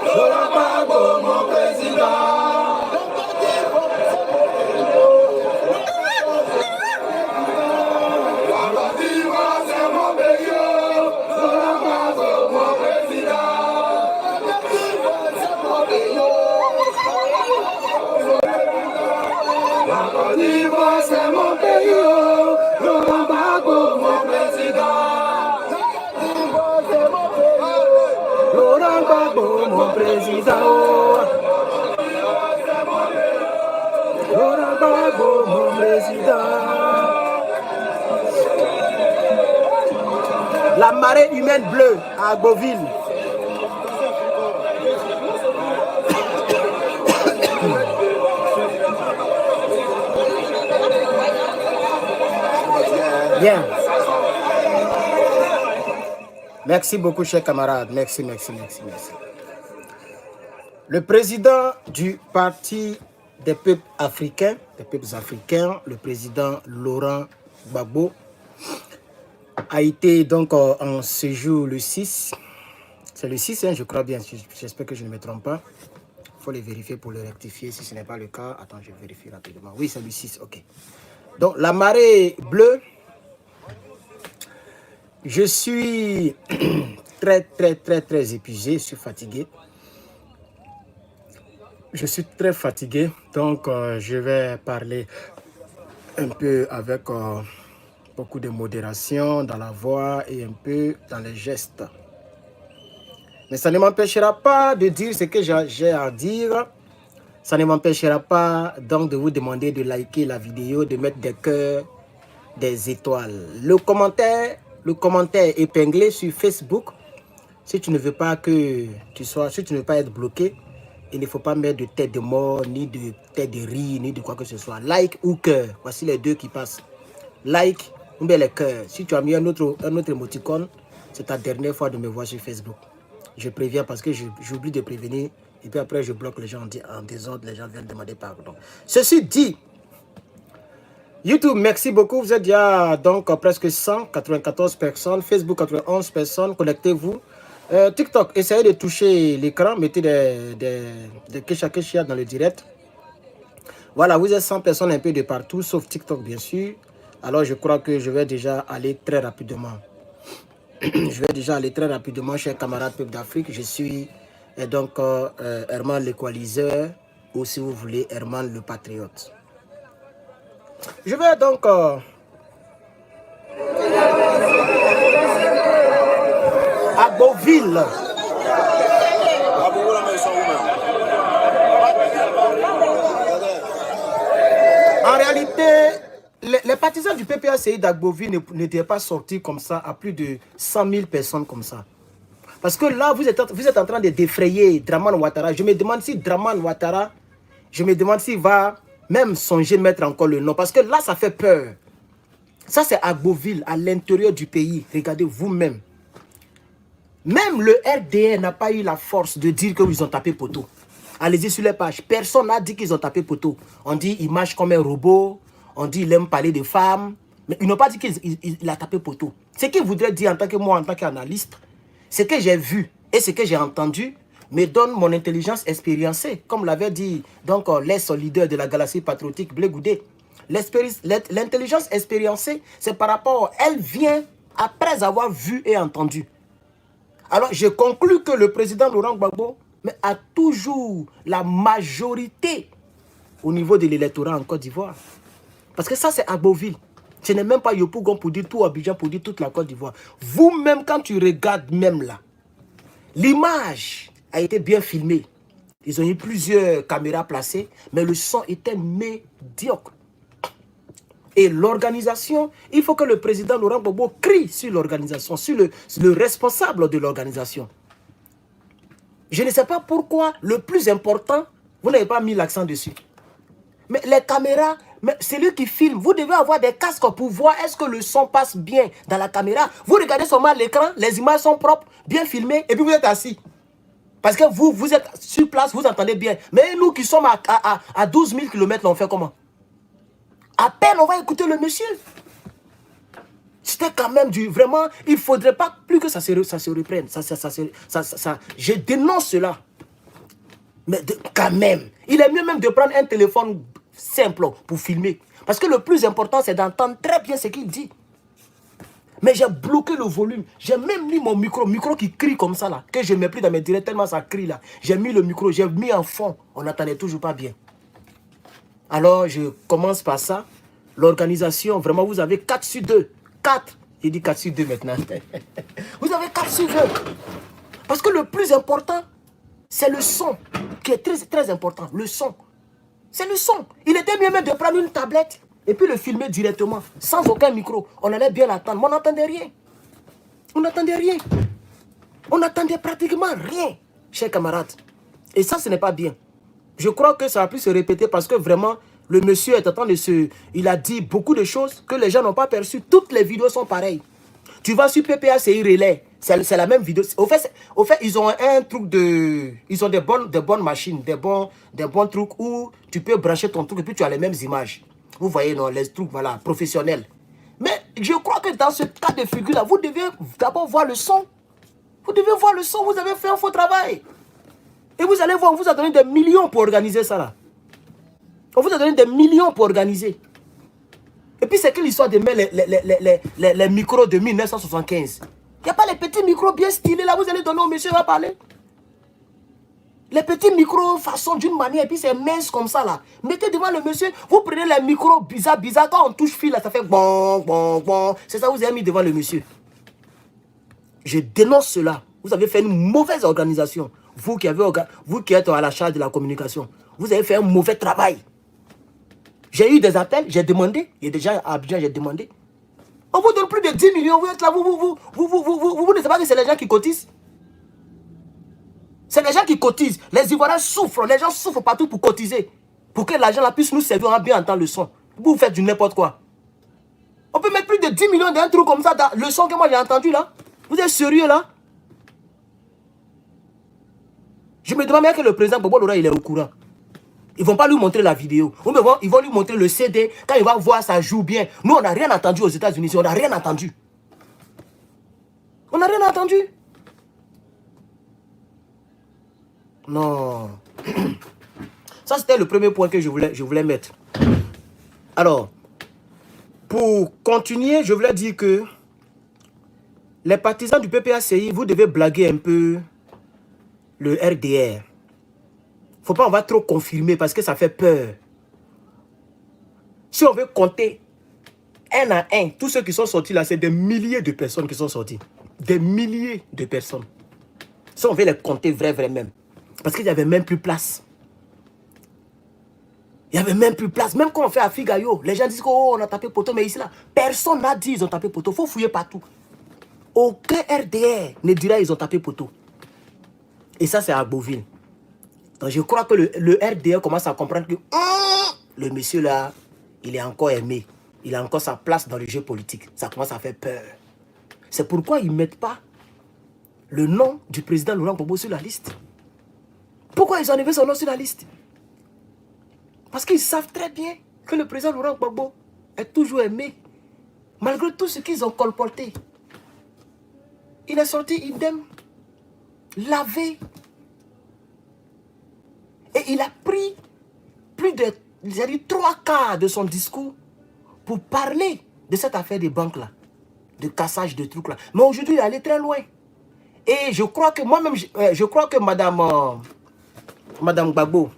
Laurent Gbagbo, mon président. C'est mon pays, Laurent Gbagbo, mon président. Laurent Gbagbo, mon président. Laurent Gbagbo, mon président. La marée humaine bleue à Beauville. Bien. Merci beaucoup, chers camarades. Merci. Le président du Parti des peuples africains, le président Laurent Gbagbo, a été donc en séjour le 6. C'est le 6, hein, je crois bien. J'espère que je ne me trompe pas. Il faut les vérifier pour le rectifier. Si ce n'est pas le cas, attends, je vérifie rapidement. Oui, c'est le 6, ok. Donc, la marée bleue. Je suis très épuisé, je suis fatigué. Je suis très fatigué, donc je vais parler un peu avec beaucoup de modération dans la voix et un peu dans les gestes. Mais ça ne m'empêchera pas de dire ce que j'ai à dire. Ça ne m'empêchera pas donc de vous demander de liker la vidéo, de mettre des cœurs, des étoiles. Le commentaire épinglé sur Facebook, si tu ne veux pas que si tu ne veux pas être bloqué, il ne faut pas mettre de tête de mort, ni de tête de riz, ni de quoi que ce soit. Like ou cœur, voici les deux qui passent. Like ou bien les cœurs. Si tu as mis un autre émoticône, c'est ta dernière fois de me voir sur Facebook. Je préviens parce que j'oublie de prévenir et puis après je bloque les gens en désordre, les gens viennent demander pardon. Ceci dit, YouTube, merci beaucoup. Vous êtes déjà donc presque 194 personnes. Facebook, 91 personnes. Connectez-vous. TikTok, essayez de toucher l'écran. Mettez des kesha dans le direct. Voilà, vous êtes 100 personnes un peu de partout, sauf TikTok, bien sûr. Alors, je crois que je vais déjà aller très rapidement. Chers camarades peuples d'Afrique. Je suis donc Herman le coaliseur, ou si vous voulez, Herman le patriote. Je vais donc à Beauville. En réalité, les partisans du PPACI d'Agboville n'étaient pas sortis comme ça à plus de 100 000 personnes comme ça. Parce que là, vous êtes en train de défrayer Dramane Ouattara. Je me demande si Dramane Ouattara, s'il va même songer mettre encore le nom. Parce que là, ça fait peur. Ça, c'est à Beauville, à l'intérieur du pays. Regardez vous-même. Même le RDR n'a pas eu la force de dire qu'ils ont tapé poteau. Allez-y sur les pages. Personne n'a dit qu'ils ont tapé poteau. On dit qu'il marche comme un robot. On dit qu'il aime parler de femmes. Mais ils n'ont pas dit qu'il a tapé poteau. Ce qu'il voudrait dire en tant que moi, en tant qu'analyste, ce que j'ai vu et ce que j'ai entendu me donne mon intelligence expériencée. Comme l'avait dit donc l'ex-leader de la galaxie patriotique, Blé Goudé. L'intelligence expériencée, c'est par rapport, elle vient après avoir vu et entendu. Alors, je conclus que le président Laurent Gbagbo a toujours la majorité au niveau de l'électorat en Côte d'Ivoire. Parce que ça, c'est à Beauville. Ce n'est même pas Yopougon pour dire tout Abidjan, pour dire toute la Côte d'Ivoire. Vous-même, quand tu regardes même là, l'image a été bien filmée. Ils ont eu plusieurs caméras placées, mais le son était médiocre. Et l'organisation, il faut que le président Laurent Gbagbo crie sur l'organisation, sur le responsable de l'organisation. Je ne sais pas pourquoi le plus important, vous n'avez pas mis l'accent dessus. Mais les caméras, c'est lui qui filme. Vous devez avoir des casques pour voir est-ce que le son passe bien dans la caméra. Vous regardez seulement l'écran, les images sont propres, bien filmées, et puis vous êtes assis. Parce que vous êtes sur place, vous entendez bien. Mais nous qui sommes à 12 000 km, on fait comment? À peine on va écouter le monsieur. C'était quand même du... Vraiment, il ne faudrait pas plus que ça se reprenne. Je dénonce cela. Mais quand même, il est mieux même de prendre un téléphone simple pour filmer. Parce que le plus important, c'est d'entendre très bien ce qu'il dit. Mais j'ai bloqué le volume. J'ai même mis mon micro qui crie comme ça là, que je ne mets plus dans mes directs tellement ça crie là. J'ai mis le micro, j'ai mis en fond. On n'entendait toujours pas bien. Alors, je commence par ça. L'organisation, vraiment, vous avez 4 sur 2. 4. J'ai dit 4 sur 2 maintenant. Vous avez 4 sur 2. Parce que le plus important, c'est le son, qui est très, très important. Le son. C'est le son. Il était mieux même de prendre une tablette et puis le filmer directement, sans aucun micro. On allait bien l'attendre, mais on n'entendait rien. On n'entendait rien. On n'entendait pratiquement rien, chers camarades. Et ça, ce n'est pas bien. Je crois que ça a pu se répéter parce que vraiment, le monsieur est en train de se... Il a dit beaucoup de choses que les gens n'ont pas perçues. Toutes les vidéos sont pareilles. Tu vas sur PPACI Relais, c'est la même vidéo. Au fait, ils ont un truc de... Ils ont des bonnes machines, des bons trucs où tu peux brancher ton truc et puis tu as les mêmes images. Vous voyez, non, les trucs, voilà, professionnels. Mais je crois que dans ce cas de figure-là, vous devez d'abord voir le son. Vous devez voir le son, vous avez fait un faux travail. Et vous allez voir, on vous a donné des millions pour organiser ça là. On vous a donné des millions pour organiser. Et puis c'est que l'histoire de mettre les micros de 1975. Il n'y a pas les petits micros bien stylés là, vous allez donner au monsieur, va parler. Les petits micros façon d'une manière, et puis c'est mince comme ça là. Mettez devant le monsieur, vous prenez les micros bizarres, quand on touche fil là, ça fait bon, bon, bon. C'est ça que vous avez mis devant le monsieur. Je dénonce cela. Vous avez fait une mauvaise organisation. Vous qui êtes à la charge de la communication, vous avez fait un mauvais travail. J'ai eu des appels, j'ai demandé, il y a déjà à Abidjan, j'ai demandé. On vous donne plus de 10 millions, vous êtes là, vous ne savez pas que c'est les gens qui cotisent. C'est les gens qui cotisent. Les Ivoiriens souffrent, les gens souffrent partout pour cotiser. Pour que l'argent là puisse nous servir à bien entendre le son. Vous faites du n'importe quoi. On peut mettre plus de 10 millions d'un truc comme ça dans le son que moi j'ai entendu là. Vous êtes sérieux là? Je me demande bien que le président Bobo Laura il est au courant. Ils ne vont pas lui montrer la vidéo. Ils vont lui montrer le CD. Quand il va voir, ça joue bien. Nous, on n'a rien entendu aux États-Unis. On n'a rien entendu. On n'a rien entendu. Non. Ça, c'était le premier point que je voulais mettre. Alors, pour continuer, je voulais dire que les partisans du PPACI, vous devez blaguer un peu le RDR. Faut pas, on va trop confirmer parce que ça fait peur. Si on veut compter un à un, tous ceux qui sont sortis là, c'est des milliers de personnes qui sont sorties. Des milliers de personnes. Si on veut les compter vrai même. Parce qu'il n'y avait même plus place. Il n'y avait même plus place. Même quand on fait à Figayo, les gens disent oh, on a tapé poteau, mais ici là, personne n'a dit ils ont tapé poteau. Il faut fouiller partout. Aucun RDR ne dira ils ont tapé poteau. Et ça, c'est à Beauville. Donc je crois que le RDR commence à comprendre que le monsieur là, il est encore aimé. Il a encore sa place dans le jeu politique. Ça commence à faire peur. C'est pourquoi ils ne mettent pas le nom du président Laurent Gbagbo sur la liste. Pourquoi ils ont enlevé son nom sur la liste? Parce qu'ils savent très bien que le président Laurent Gbagbo est toujours aimé. Malgré tout ce qu'ils ont colporté. Il est sorti idem. Lavé. Et il a pris plus de 3/4 de son discours pour parler de cette affaire des banques là, de cassage de trucs là. Mais aujourd'hui, il est allé très loin. Et je crois que moi-même, je crois que Madame Gbagbo,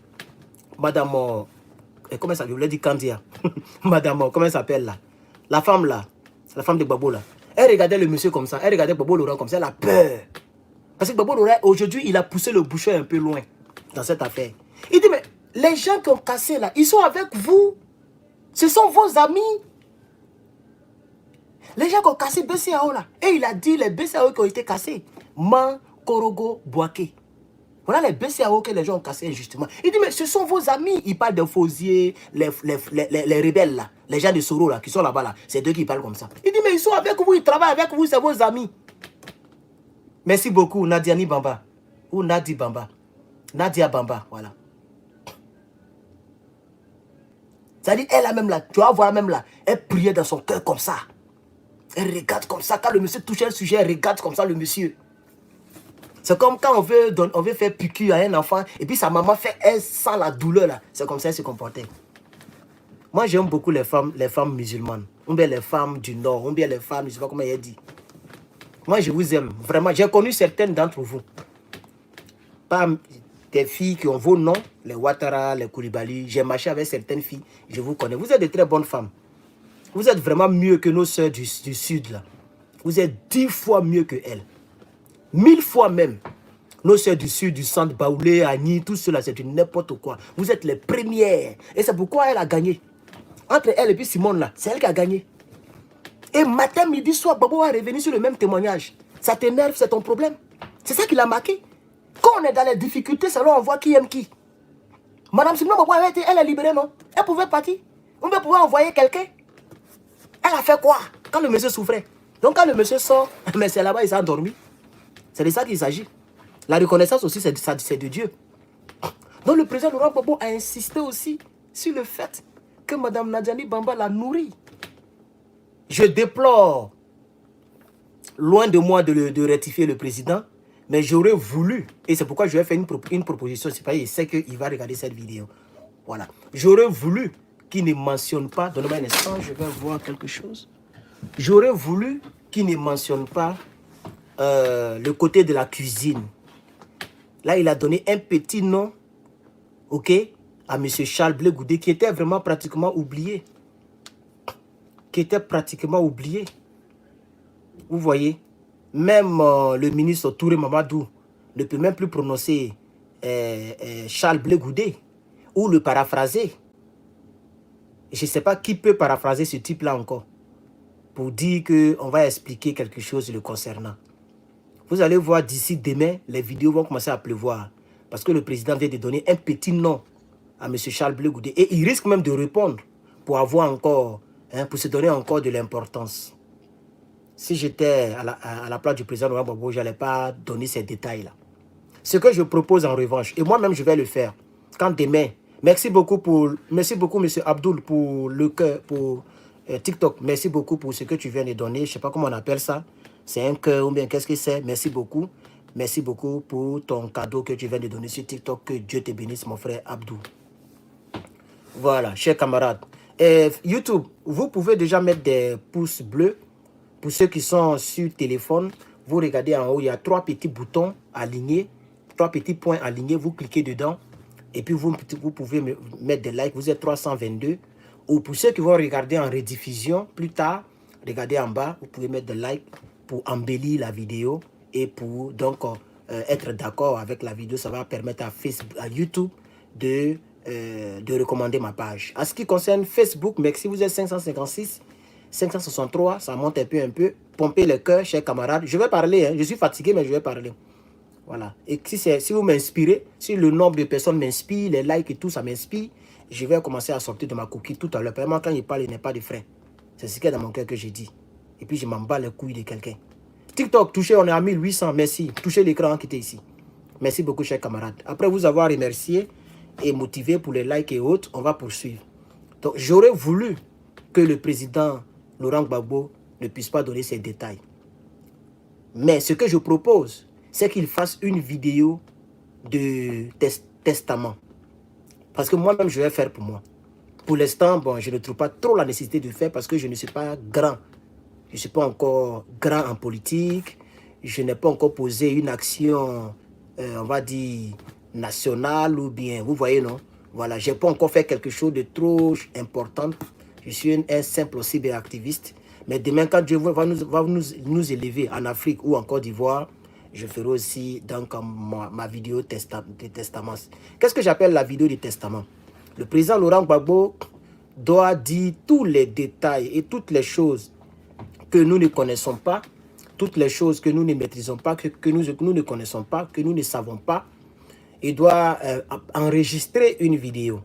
comment ça, je voulais dire Kandia, Madame, comment elle s'appelle là, la femme de Gbagbo là, elle regardait le monsieur comme ça, elle regardait Gbagbo Laurent comme ça, elle a peur. Parce que Gbagbo Laurent, aujourd'hui, il a poussé le bouchon un peu loin dans cette affaire. Il dit, mais les gens qui ont cassé là, ils sont avec vous. Ce sont vos amis. Les gens qui ont cassé BCAO là. Et il a dit les BCAO qui ont été cassés. Korogo, Boaké. Voilà les BCAO que les gens ont cassés injustement. Il dit, mais ce sont vos amis. Il parle de Fosier, les rebelles là. Les gens de Soro là, qui sont là-bas là. C'est eux qui parlent comme ça. Il dit, mais ils sont avec vous, ils travaillent avec vous, c'est vos amis. Merci beaucoup, Nadiani Bamba. Ou Nadi Bamba. Nadia Bamba, voilà. C'est-à-dire, elle a même là, tu vas voir même là, elle priait dans son cœur comme ça. Elle regarde comme ça. Quand le monsieur touche un sujet, elle regarde comme ça le monsieur. C'est comme quand on veut faire piqûre à un enfant et puis sa maman fait, elle sent la douleur là. C'est comme ça qu'elle se comportait. Moi, j'aime beaucoup les femmes musulmanes. Ou bien les femmes du Nord, ou bien les femmes, je ne sais pas comment elle dit. Moi, je vous aime. Vraiment, j'ai connu certaines d'entre vous. Pas des filles qui ont vos noms, les Ouattara, les Koulibaly. J'ai marché avec certaines filles, je vous connais. Vous êtes de très bonnes femmes. Vous êtes vraiment mieux que nos sœurs du Sud là. Vous êtes 10 fois mieux que elles. 1000 fois même. Nos sœurs du Sud, du Centre, Baoulé, Agni, tout cela, c'est une n'importe quoi. Vous êtes les premières. Et c'est pourquoi elle a gagné. Entre elle et puis Simone là, c'est elle qui a gagné. Et matin, midi, soir, Babo va revenir sur le même témoignage. Ça t'énerve, c'est ton problème. C'est ça qui l'a marqué. Quand on est dans les difficultés, c'est là on voit qui aime qui. Madame Simone Babo, elle est libérée, non? Elle pouvait partir. On pouvait envoyer quelqu'un. Elle a fait quoi quand le monsieur souffrait? Donc quand le monsieur sort, mais c'est là-bas, il s'est endormi. C'est de ça qu'il s'agit. La reconnaissance aussi, c'est de Dieu. Donc le président Laurent Gbagbo a insisté aussi sur le fait que Mme Nadjani Bamba l'a nourri. Je déplore, loin de moi de rectifier le président, mais j'aurais voulu, et c'est pourquoi je vais faire une proposition, c'est pas, il sait qu'il va regarder cette vidéo. Voilà. J'aurais voulu qu'il ne mentionne pas, donnez-moi un instant, je vais voir quelque chose. J'aurais voulu qu'il ne mentionne pas le côté de la cuisine. Là, il a donné un petit nom, ok, à M. Charles Blé Goudé, qui était vraiment pratiquement oublié. Vous voyez, même le ministre Touré Mamadou ne peut même plus prononcer Charles Blé Goudé ou le paraphraser. Je ne sais pas qui peut paraphraser ce type-là encore pour dire qu'on va expliquer quelque chose le concernant. Vous allez voir d'ici demain, les vidéos vont commencer à pleuvoir parce que le président vient de donner un petit nom à M. Charles Blé Goudé et il risque même de répondre pour avoir encore, pour se donner encore de l'importance. Si j'étais à la place du président Laurent Gbagbo, je n'allais pas donner ces détails-là. Ce que je propose en revanche, et moi-même je vais le faire, quand demain, merci beaucoup M. Abdoul pour le cœur, pour TikTok, merci beaucoup pour ce que tu viens de donner, je ne sais pas comment on appelle ça, c'est un cœur ou bien qu'est-ce que c'est, merci beaucoup pour ton cadeau que tu viens de donner sur TikTok, que Dieu te bénisse mon frère Abdoul. Voilà, chers camarades. YouTube, vous pouvez déjà mettre des pouces bleus. Pour ceux qui sont sur téléphone, vous regardez en haut, il y a 3 petits boutons alignés, 3 petits points alignés, vous cliquez dedans. Et puis vous pouvez mettre des likes, vous êtes 322. Ou pour ceux qui vont regarder en rediffusion plus tard, regardez en bas, vous pouvez mettre des likes pour embellir la vidéo. Et pour donc être d'accord avec la vidéo, ça va permettre à YouTube de recommander ma page. En ce qui concerne Facebook, merci, vous êtes 556, 563, ça monte un peu. Pompez le cœur, chers camarades. Je vais parler, hein, je suis fatigué, mais je vais parler. Voilà. Et si vous m'inspirez, si le nombre de personnes m'inspire, les likes et tout, ça m'inspire, je vais commencer à sortir de ma coquille tout à l'heure. Vraiment, quand il parle, il n'est pas de frein. C'est ce qu'il y a dans mon cœur que j'ai dit. Et puis, je m'en bats les couilles de quelqu'un. TikTok, touché, on est à 1800, merci. Touchez l'écran qui était ici. Merci beaucoup, chers camarades. Après vous avoir remercié et motivé pour les likes et autres, on va poursuivre. Donc, j'aurais voulu que le président Laurent Gbagbo ne puisse pas donner ces détails. Mais ce que je propose, c'est qu'il fasse une vidéo de testament. Parce que moi-même, je vais faire pour moi. Pour l'instant, bon, je ne trouve pas trop la nécessité de faire parce que je ne suis pas grand. Je ne suis pas encore grand en politique. Je n'ai pas encore posé une action, on va dire, nationale ou bien, vous voyez, non? Voilà, je n'ai pas encore fait quelque chose de trop important. Je suis un simple cyberactiviste. Mais demain, quand Dieu va nous élever en Afrique ou en Côte d'Ivoire, je ferai aussi donc ma vidéo de testament. Qu'est-ce que j'appelle la vidéo du testament? Le président Laurent Gbagbo doit dire tous les détails et toutes les choses que nous ne connaissons pas, toutes les choses que nous ne maîtrisons pas, que nous ne connaissons pas, que nous ne savons pas. Il doit enregistrer une vidéo.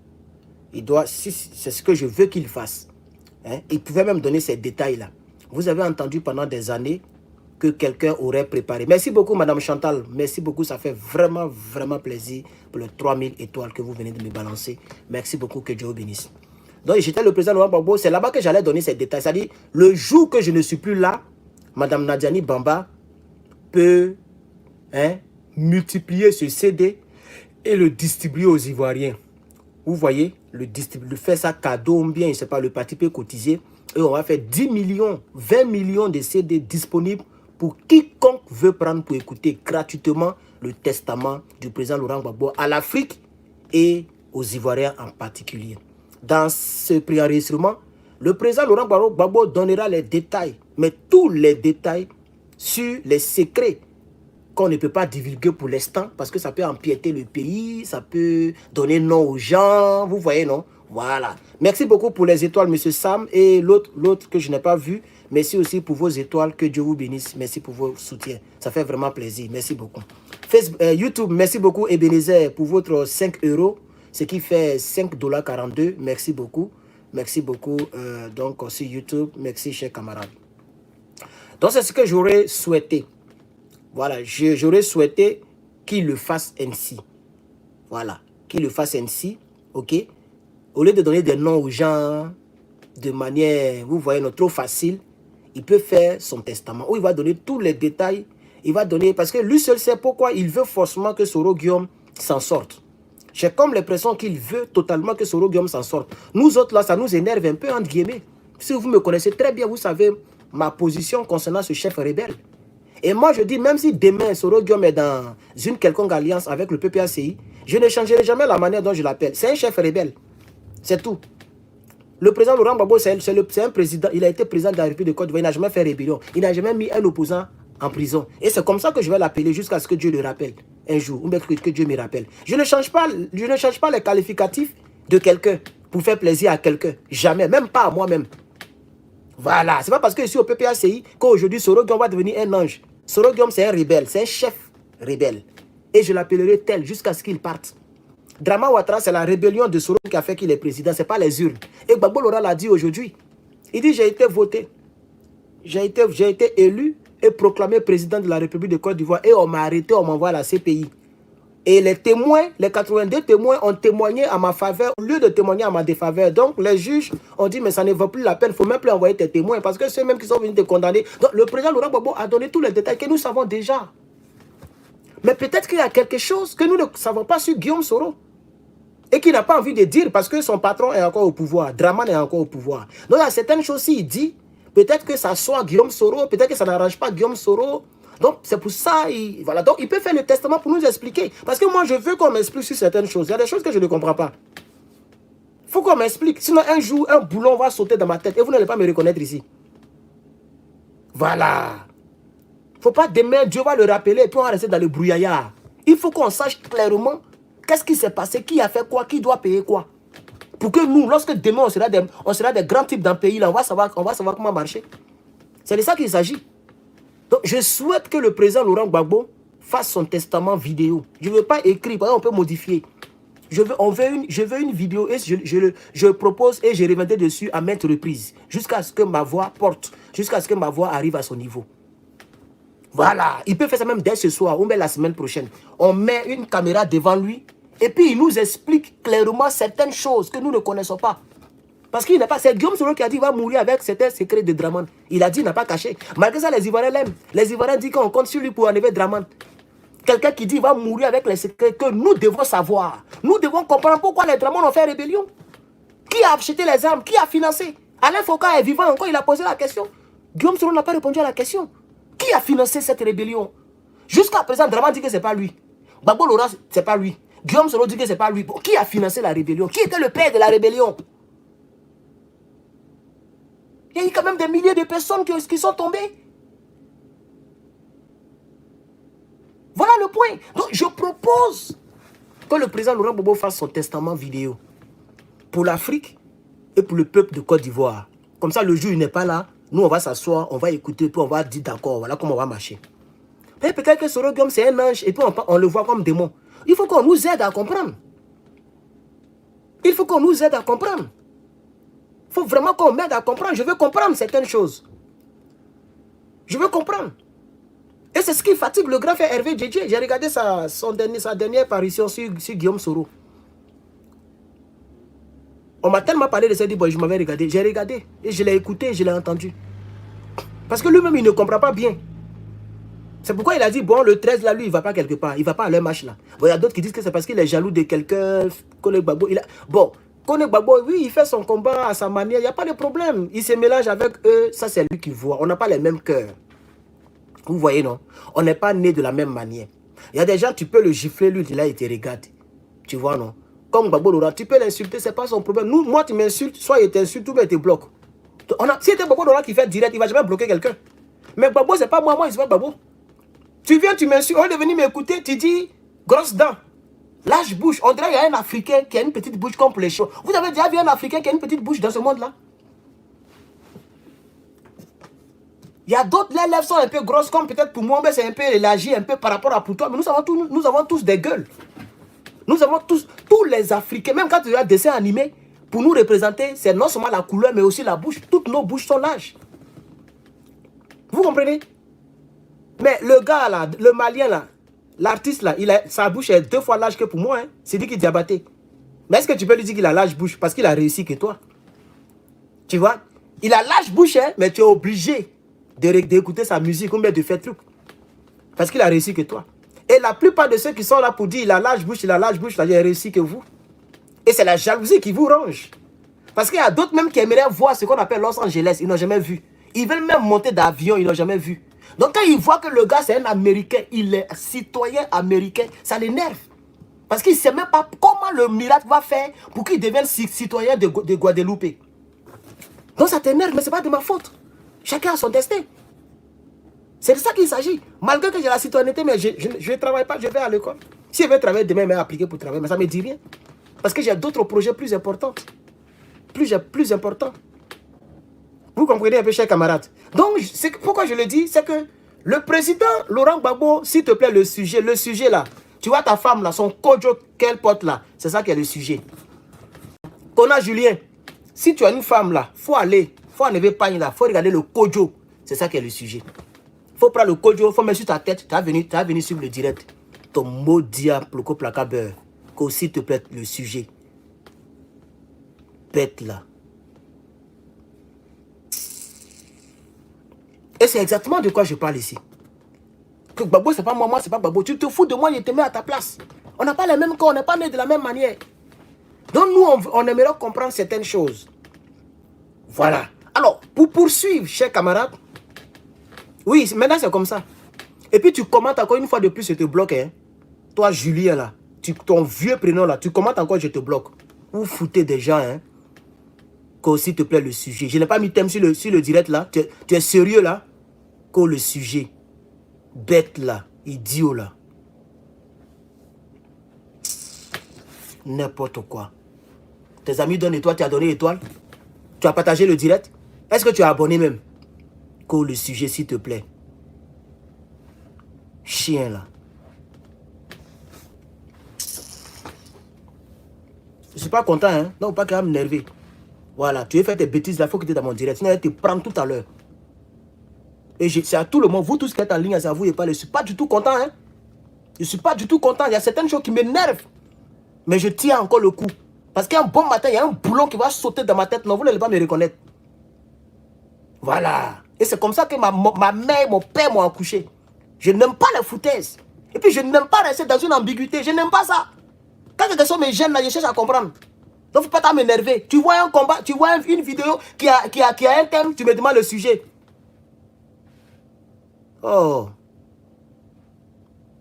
C'est ce que je veux qu'il fasse. Hein? Il pouvait même donner ces détails-là. Vous avez entendu pendant des années que quelqu'un aurait préparé. Merci beaucoup, Madame Chantal. Merci beaucoup. Ça fait vraiment, vraiment plaisir pour les 3000 étoiles que vous venez de me balancer. Merci beaucoup. Que Dieu vous bénisse. Donc, j'étais le président Laurent Gbagbo. C'est là-bas que j'allais donner ces détails. C'est-à-dire, le jour que je ne suis plus là, Madame Nadiani Bamba peut multiplier ce CD et le distribuer aux Ivoiriens. Vous voyez, le faire ça cadeau, bien, je ne sais pas, le parti peut cotiser. Et on va faire 10 millions, 20 millions de CD disponibles pour quiconque veut prendre pour écouter gratuitement le testament du président Laurent Gbagbo à l'Afrique et aux Ivoiriens en particulier. Dans ce préenregistrement, le président Laurent Gbagbo donnera les détails, mais tous les détails sur les secrets qu'on ne peut pas divulguer pour l'instant parce que ça peut empiéter le pays, ça peut donner nom aux gens, vous voyez, non? Voilà. Merci beaucoup pour les étoiles, monsieur Sam, et l'autre que je n'ai pas vu. Merci aussi pour vos étoiles, que Dieu vous bénisse. Merci pour vos soutiens, ça fait vraiment plaisir. Merci beaucoup. Facebook, YouTube, merci beaucoup Ebenezer pour votre 5 €, ce qui fait 5,42 $. Merci beaucoup. Merci beaucoup. Donc sur YouTube, merci chers camarades. Donc c'est ce que j'aurais souhaité. Voilà, j'aurais souhaité qu'il le fasse ainsi. Voilà, qu'il le fasse ainsi, ok? Au lieu de donner des noms aux gens de manière, vous voyez, non, trop facile, il peut faire son testament où il va donner tous les détails. Il va donner, parce que lui seul sait pourquoi il veut forcément que Soro Guillaume s'en sorte. J'ai comme l'impression qu'il veut totalement que Soro Guillaume s'en sorte. Nous autres là, ça nous énerve un peu, entre guillemets. Si vous me connaissez très bien, vous savez ma position concernant ce chef rebelle. Et moi, je dis, même si demain, Soro Guillaume est dans une quelconque alliance avec le PPACI, je ne changerai jamais la manière dont je l'appelle. C'est un chef rebelle. C'est tout. Le président Laurent Gbagbo, c'est un président. Il a été président de la République de Côte d'Ivoire. Il n'a jamais fait rébellion. Il n'a jamais mis un opposant en prison. Et c'est comme ça que je vais l'appeler jusqu'à ce que Dieu le rappelle un jour. Ou bien que Dieu me rappelle. Je ne change pas les qualificatifs de quelqu'un pour faire plaisir à quelqu'un. Jamais. Même pas à moi-même. Voilà. C'est pas parce que je suis au PPACI qu'aujourd'hui Soro Guillaume va devenir un ange. Soro Guillaume, c'est un rebelle. C'est un chef rebelle. Et je l'appellerai tel jusqu'à ce qu'il parte. Drama Ouattara, c'est la rébellion de Soro qui a fait qu'il est président. Ce n'est pas les urnes. Et Gbagbo Laurent l'a dit aujourd'hui. Il dit, j'ai été voté. J'ai été élu et proclamé président de la République de Côte d'Ivoire. Et on m'a arrêté, on m'envoie à la CPI. Et les témoins, les 82 témoins ont témoigné à ma faveur au lieu de témoigner à ma défaveur. Donc les juges ont dit, mais ça ne vaut plus la peine, il ne faut même plus envoyer tes témoins. Parce que ceux mêmes qui sont venus te condamner. Donc le président Laurent Gbagbo a donné tous les détails que nous savons déjà. Mais peut-être qu'il y a quelque chose que nous ne savons pas sur Guillaume Soro. Et qu'il n'a pas envie de dire parce que son patron est encore au pouvoir. Draman est encore au pouvoir. Donc il y a certaines choses, s'il dit, peut-être que ça soit Guillaume Soro, peut-être que ça n'arrange pas Guillaume Soro. Donc c'est pour ça, voilà. Donc il peut faire le testament pour nous expliquer. Parce que moi je veux qu'on m'explique sur certaines choses. Il y a des choses que je ne comprends pas. Il faut qu'on m'explique. Sinon un jour, un boulon va sauter dans ma tête et vous n'allez pas me reconnaître ici. Voilà. Il ne faut pas demain, Dieu va le rappeler et puis on va rester dans le brouillard. Il faut qu'on sache clairement qu'est-ce qui s'est passé, qui a fait quoi, qui doit payer quoi. Pour que nous, lorsque demain on sera des grands types dans le pays, là, on va savoir comment marcher. C'est de ça qu'il s'agit. Donc je souhaite que le président Laurent Gbagbo fasse son testament vidéo. Je ne veux pas écrire, parce qu'on peut modifier. Je veux une vidéo et je propose et je reviendrai dessus à maintes reprises. Jusqu'à ce que ma voix porte, jusqu'à ce que ma voix arrive à son niveau. Voilà, il peut faire ça même dès ce soir ou même la semaine prochaine. On met une caméra devant lui et puis il nous explique clairement certaines choses que nous ne connaissons pas. Parce qu'il n'a pas, c'est Guillaume Soro qui a dit qu'il va mourir avec certains secrets de Draman. Il a dit, il n'a pas caché. Malgré ça, les Ivoiriens l'aiment. Les Ivoiriens disent qu'on compte sur lui pour enlever Draman. Quelqu'un qui dit qu'il va mourir avec les secrets que nous devons savoir. Nous devons comprendre pourquoi les Draman ont fait rébellion. Qui a acheté les armes? Qui a financé? Alain Foucault est vivant encore, il a posé la question. Guillaume Soro n'a pas répondu à la question. Qui a financé cette rébellion? Jusqu'à présent, Draman dit que ce n'est pas lui. Gbagbo Laurent, ce n'est pas lui. Guillaume Soro dit que ce n'est pas lui. Bon, qui a financé la rébellion? Qui était le père de la rébellion? Il y a eu quand même des milliers de personnes qui sont tombées. Voilà le point. Donc, je propose que le président Laurent Gbagbo fasse son testament vidéo pour l'Afrique et pour le peuple de Côte d'Ivoire. Comme ça, le jour où il n'est pas là, nous, on va s'asseoir, on va écouter, puis on va dire d'accord, voilà comment on va marcher. Mais peut-être que Soro Guillaume, c'est un ange, et puis on le voit comme démon. Il faut qu'on nous aide à comprendre. Il faut qu'on nous aide à comprendre. Il faut vraiment qu'on m'aide à comprendre. Je veux comprendre certaines choses. Je veux comprendre. Et c'est ce qui fatigue le grand frère Hervé Djedje. J'ai regardé sa dernière apparition sur Guillaume Soro. On m'a tellement parlé de ça, dit, bon, je m'avais regardé. J'ai regardé et je l'ai écouté, je l'ai entendu. Parce que lui-même, il ne comprend pas bien. C'est pourquoi il a dit, bon, le 13, là, lui, il ne va pas quelque part. Il ne va pas à leur match, là. Bon, il y a d'autres qui disent que c'est parce qu'il est jaloux de quelqu'un. Kone Gbagbo, bon, Kone Gbagbo, oui, il fait son combat à sa manière. Il n'y a pas de problème. Il se mélange avec eux. Ça, c'est lui qui voit. On n'a pas les mêmes cœurs. Vous voyez, non? On n'est pas nés de la même manière. Il y a des gens, tu peux le gifler, lui, là, il te regarde. Tu vois, non? Comme Gbagbo Laurent, tu peux l'insulter, c'est pas son problème. Nous, moi, tu m'insultes, soit il t'insulte, ou bien il te bloque. Si c'était Gbagbo Laurent qui fait direct, il ne va jamais bloquer quelqu'un. Mais Gbagbo, c'est pas moi, c'est pas Gbagbo. Tu viens, tu m'insultes, au lieu de venir m'écouter, tu dis, grosse dent, lâche bouche. On dirait qu'il y a un Africain qui a une petite bouche comme pour les chevaux. Vous avez déjà vu un Africain qui a une petite bouche dans ce monde-là? Il y a d'autres, les lèvres sont un peu grosses, comme peut-être pour moi, mais c'est un peu élargi, un peu par rapport à pour toi. Mais nous avons tous des gueules. Nous avons tous les Africains, même quand tu as un dessin animé, pour nous représenter, c'est non seulement la couleur, mais aussi la bouche. Toutes nos bouches sont larges. Vous comprenez? Mais le gars là, le Malien là, l'artiste là, sa bouche est 2 fois large que pour moi. Hein. C'est dit qu'il est diabaté. Mais est-ce que tu peux lui dire qu'il a large bouche parce qu'il a réussi que toi? Tu vois? Il a large bouche, hein, mais tu es obligé d'écouter sa musique ou bien de faire truc. Parce qu'il a réussi que toi. Et la plupart de ceux qui sont là pour dire il a large bouche, là, il a réussi que vous. Et c'est la jalousie qui vous range. Parce qu'il y a d'autres même qui aimeraient voir ce qu'on appelle Los Angeles. Ils n'ont jamais vu. Ils veulent même monter d'avion, ils n'ont jamais vu. Donc quand ils voient que le gars c'est un Américain, il est citoyen américain, ça l'énerve. Parce qu'il ne sait même pas comment le miracle va faire pour qu'il devienne citoyen de Guadeloupe. Donc ça t'énerve, mais ce n'est pas de ma faute. Chacun a son destin. C'est de ça qu'il s'agit. Malgré que j'ai la citoyenneté, mais je ne travaille pas, je vais à l'école. Si je vais travailler demain, je vais appliquer pour travailler, mais ça ne me dit rien. Parce que j'ai d'autres projets plus importants. Plus importants. Vous comprenez un peu, chers camarades. Donc, pourquoi je le dis, c'est que le président Laurent Gbagbo, s'il te plaît, le sujet là, tu vois ta femme là, son kojo qu'elle porte là, c'est ça qui est le sujet. Kona Julien, si tu as une femme là, faut enlever pagne là, faut regarder le kojo, c'est ça qui est le sujet. Faut prendre le kojo, faut mettre sur ta tête, tu as venu sur le direct. Ton maudit ploko placa beurre, s'il te plaît, le sujet. Bête là. Et c'est exactement de quoi je parle ici. Que Gbagbo, c'est pas moi, c'est pas Gbagbo. Tu te fous de moi, je te mets à ta place. On n'a pas les mêmes corps, on n'est pas nés de la même manière. Donc nous, on aimerait comprendre certaines choses. Voilà. Alors, pour poursuivre, chers camarades, oui, maintenant c'est comme ça. Et puis tu commentes encore une fois de plus, je te bloque. Hein. Toi, Julien, là, ton vieux prénom, là, tu commentes encore, je te bloque. Vous foutez des gens, hein. S'il te plaît, le sujet. Je n'ai pas mis thème sur le direct là. Tu es sérieux là? Le sujet. Bête là. Idiot là. N'importe quoi. Tes amis donnent étoile, tu as donné étoile. Tu as partagé le direct. Est-ce que tu as abonné même? Le sujet, s'il te plaît. Chien là. Je suis pas content, hein. Non, pas quand même m'énerver. Voilà, tu veux faire tes bêtises là, il faut que tu es dans mon direct. Sinon, elle te prend tout à l'heure. Et c'est à tout le monde, vous tous qui êtes en ligne, c'est à vous et pas. Je ne suis pas du tout content. Hein? Je ne suis pas du tout content. Il y a certaines choses qui m'énervent. Mais je tiens encore le coup. Parce qu'un bon matin, il y a un boulon qui va sauter dans ma tête. Non, vous n'allez pas me reconnaître. Voilà. Et c'est comme ça que ma mère et mon père m'ont accouché. Je n'aime pas les foutaises. Et puis, je n'aime pas rester dans une ambiguïté. Je n'aime pas ça. Quand ce sont mes gènes là, je cherche à comprendre. Donc, il ne faut pas m'énerver. Tu vois un combat, tu vois une vidéo qui a un thème, tu me demandes le sujet. Oh.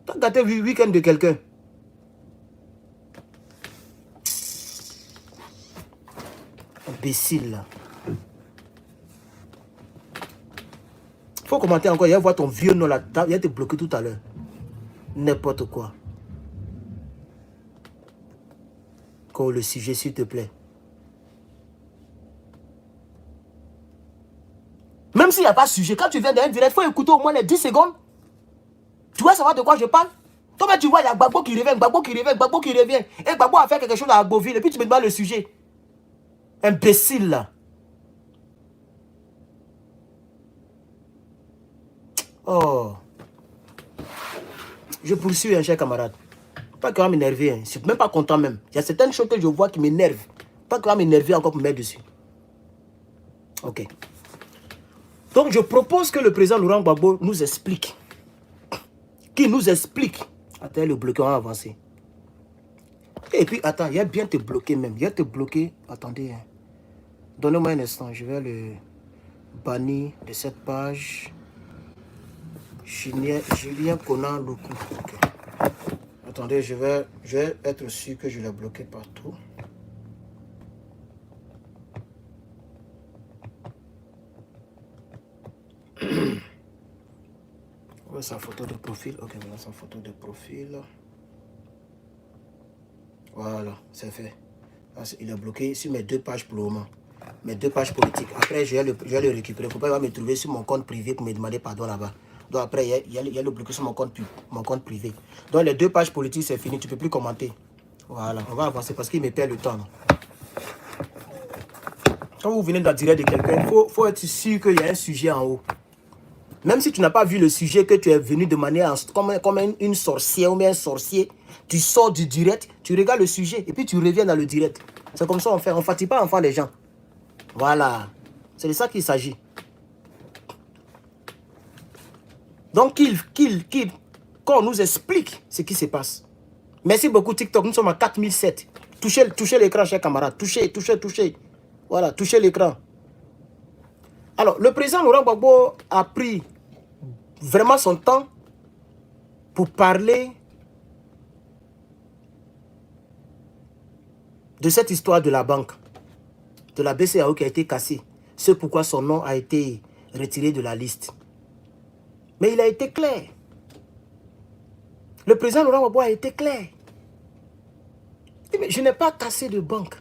Tu as gâté le week-end de quelqu'un. Imbécile, là. Il faut commenter encore. Il va voir ton vieux nom là. Il va te bloquer tout à l'heure. N'importe quoi. Le sujet, s'il te plaît. Même s'il n'y a pas de sujet, quand tu viens d'un direct, il faut écouter au moins les 10 secondes. Tu vois savoir de quoi je parle? Toi, tu vois, il y a Gbagbo qui revient, Gbagbo qui revient, Gbagbo qui revient. Et Gbagbo a fait quelque chose à Agboville. Et puis tu me demandes le sujet. Imbécile, là. Oh. Je poursuis, un cher camarade. Pas quand même énervé. Hein. Je ne suis même pas content même. Il y a certaines choses que je vois qui m'énervent. pas qu'il va m'énerver encore pour mettre dessus. Ok. Donc, je propose que le président Laurent Gbagbo nous explique. Qu'il nous explique. Attends, le bloqué, on va avancer. Et puis, attends, il y a bien te bloquer même. Il y a te bloquer. Attendez. Hein. Donnez-moi un instant. Je vais le bannir de cette page. Julien Conan Loukou. Okay. Attendez, je vais être sûr que je l'ai bloqué partout. Voilà sa photo de profil. Ok, voilà sa photo de profil. Voilà, c'est fait. Il est bloqué sur mes 2 pages pour le moment. Mes 2 pages politiques. Après, je vais le récupérer. Il ne faut pas qu'il va me trouver sur mon compte privé pour me demander pardon là-bas. Donc après, il y a le bloqué sur mon compte privé. Donc les 2 pages politiques, c'est fini. Tu ne peux plus commenter. Voilà, on va avancer parce qu'il me perd le temps. Là. Quand vous venez dans le direct de quelqu'un, il faut être sûr qu'il y a un sujet en haut. Même si tu n'as pas vu le sujet, que tu es venu de manière comme une sorcière ou bien un sorcier, tu sors du direct, tu regardes le sujet et puis tu reviens dans le direct. C'est comme ça qu'on fait. On ne fatigue pas enfin les gens. Voilà. C'est de ça qu'il s'agit. Donc, qu'on nous explique ce qui se passe. Merci beaucoup TikTok. Nous sommes à 4007. Touchez l'écran, chers camarades. Touchez. Voilà, touchez l'écran. Alors, le président Laurent Gbagbo a pris vraiment son temps pour parler de cette histoire de la banque, de la BCEAO qui a été cassée. C'est pourquoi son nom a été retiré de la liste. Mais il a été clair. Le président Laurent Gbagbo a été clair. Il dit, mais je n'ai pas cassé de banque.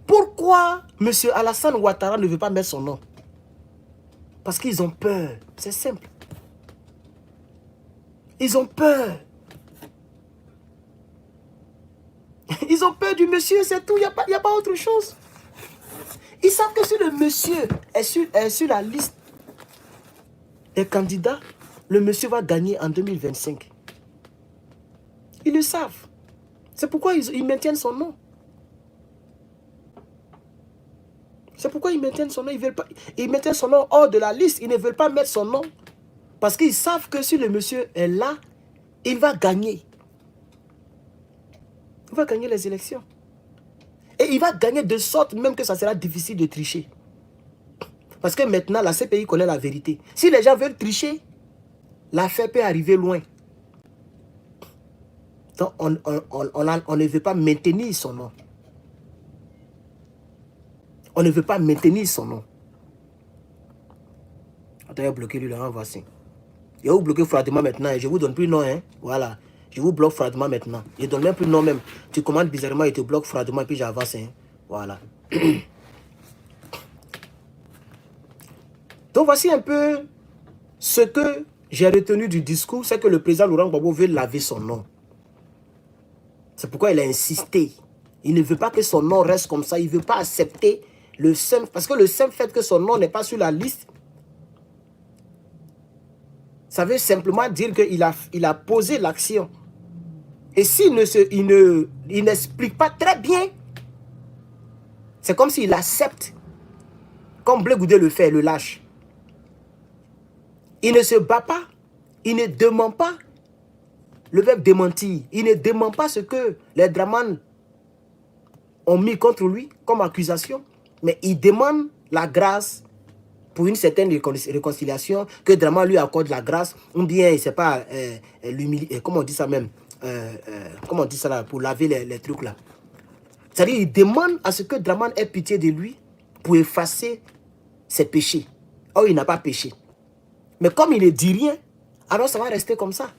Pourquoi M. Alassane Ouattara ne veut pas mettre son nom? Parce qu'ils ont peur. C'est simple. Ils ont peur. Ils ont peur du monsieur, c'est tout. Il n'y a pas autre chose. Ils savent que si le monsieur est sur la liste des candidats, le monsieur va gagner en 2025. Ils le savent. C'est pourquoi ils maintiennent son nom. C'est pourquoi ils maintiennent son nom. Ils maintiennent son nom hors de la liste. Ils ne veulent pas mettre son nom. Parce qu'ils savent que si le monsieur est là, il va gagner. Il va gagner les élections. Et il va gagner de sorte même que ça sera difficile de tricher. Parce que maintenant, la CPI connaît la vérité. Si les gens veulent tricher, l'affaire peut arriver loin. Donc, on ne veut pas maintenir son nom. On ne veut pas maintenir son nom. Attends, bloquer lui là, voici. Je vais vous bloquer froidement maintenant et je ne vous donne plus nom. Hein? Voilà. Je vous bloque froidement maintenant. Je ne donne même plus nom même. Tu commandes bizarrement et te bloque froidement et puis j'avance. Hein? Voilà. Donc voici un peu ce que j'ai retenu du discours. C'est que le président Laurent Gbagbo veut laver son nom. C'est pourquoi il a insisté. Il ne veut pas que son nom reste comme ça. Il ne veut pas accepter le simple. Parce que le simple fait que son nom n'est pas sur la liste, ça veut simplement dire qu'il a posé l'action. Et s'il n'explique pas très bien, c'est comme s'il accepte. Comme Blé Goudé le fait, le lâche. Il ne se bat pas. Il ne demande pas le verbe démentir. Il ne demande pas ce que les Draman ont mis contre lui comme accusation. Mais il demande la grâce pour une certaine réconciliation, que Draman lui accorde la grâce, ou bien, c'est pas, comment on dit ça même, comment on dit ça là, pour laver les trucs là. C'est-à-dire, il demande à ce que Draman ait pitié de lui pour effacer ses péchés. Or, il n'a pas péché. Mais comme il ne dit rien, alors ça va rester comme ça.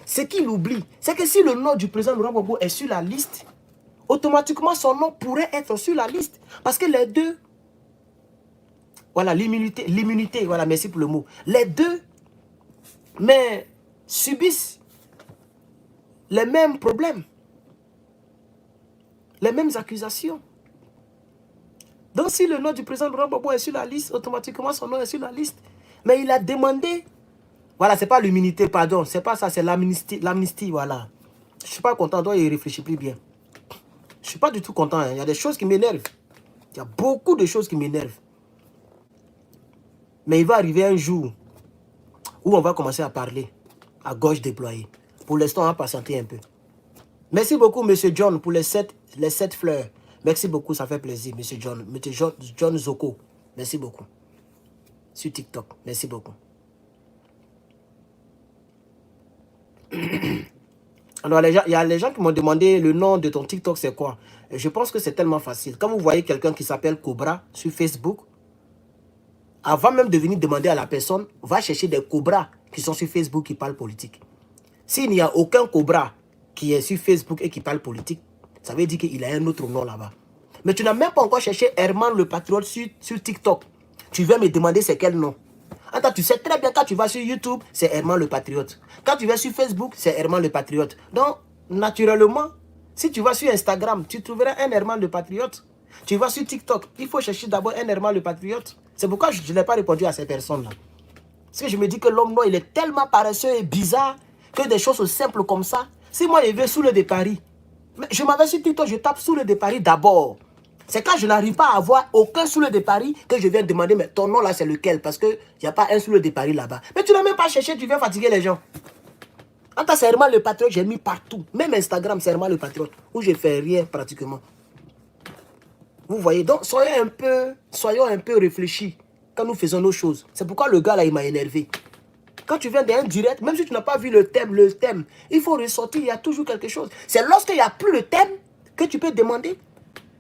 Ce qu'il oublie, c'est que si le nom du président Laurent Gbagbo est sur la liste, automatiquement son nom pourrait être sur la liste. Parce que les deux, voilà, l'immunité, voilà, merci pour le mot. Les deux, mais subissent les mêmes problèmes, les mêmes accusations. Donc si le nom du président Laurent Gbagbo est sur la liste, automatiquement son nom est sur la liste. Mais il a demandé, voilà, c'est pas l'immunité, pardon, c'est pas ça, c'est l'amnistie, voilà. Je ne suis pas content, donc il réfléchit plus bien. Je ne suis pas du tout content. Hein. Il y a des choses qui m'énervent. Il y a beaucoup de choses qui m'énervent. Mais il va arriver un jour où on va commencer à parler à gauche déployée. Pour l'instant, on va patienter un peu. Merci beaucoup, M. John, pour les 7 fleurs. Merci beaucoup, ça fait plaisir, M. John. M. John Zoko. Merci beaucoup. Sur TikTok. Merci beaucoup. Alors, il y a les gens qui m'ont demandé le nom de ton TikTok, c'est quoi? Et je pense que c'est tellement facile. Quand vous voyez quelqu'un qui s'appelle Cobra sur Facebook, avant même de venir demander à la personne, va chercher des Cobras qui sont sur Facebook qui parlent politique. S'il n'y a aucun Cobra qui est sur Facebook et qui parle politique, ça veut dire qu'il a un autre nom là-bas. Mais tu n'as même pas encore cherché Herman le Patriote sur TikTok. Tu viens me demander c'est quel nom. Attends, tu sais très bien, quand tu vas sur YouTube, c'est Herman le Patriote. Quand tu vas sur Facebook, c'est Herman le Patriote. Donc, naturellement, si tu vas sur Instagram, tu trouveras un Herman le Patriote. Tu vas sur TikTok, il faut chercher d'abord un Herman le Patriote. C'est pourquoi je n'ai pas répondu à ces personnes-là. Parce que je me dis que l'homme, non, il est tellement paresseux et bizarre que des choses simples comme ça. Si moi, je vais sous le de Paris, mais je m'avais sur TikTok, je tape sous le de Paris d'abord. C'est quand je n'arrive pas à avoir aucun soule de Paris que je viens demander, mais ton nom là c'est lequel? Parce qu'il n'y a pas un soule de Paris là-bas. Mais tu n'as même pas cherché, tu viens fatiguer les gens. En tant que c'est Herman le Patriote, j'ai mis partout. Même Instagram, c'est Herman le Patriote, où je ne fais rien pratiquement. Vous voyez, donc soyons un peu réfléchis quand nous faisons nos choses. C'est pourquoi le gars là, il m'a énervé. Quand tu viens d'un direct, même si tu n'as pas vu le thème, il faut ressortir, il y a toujours quelque chose. C'est lorsqu'il n'y a plus le thème que tu peux demander.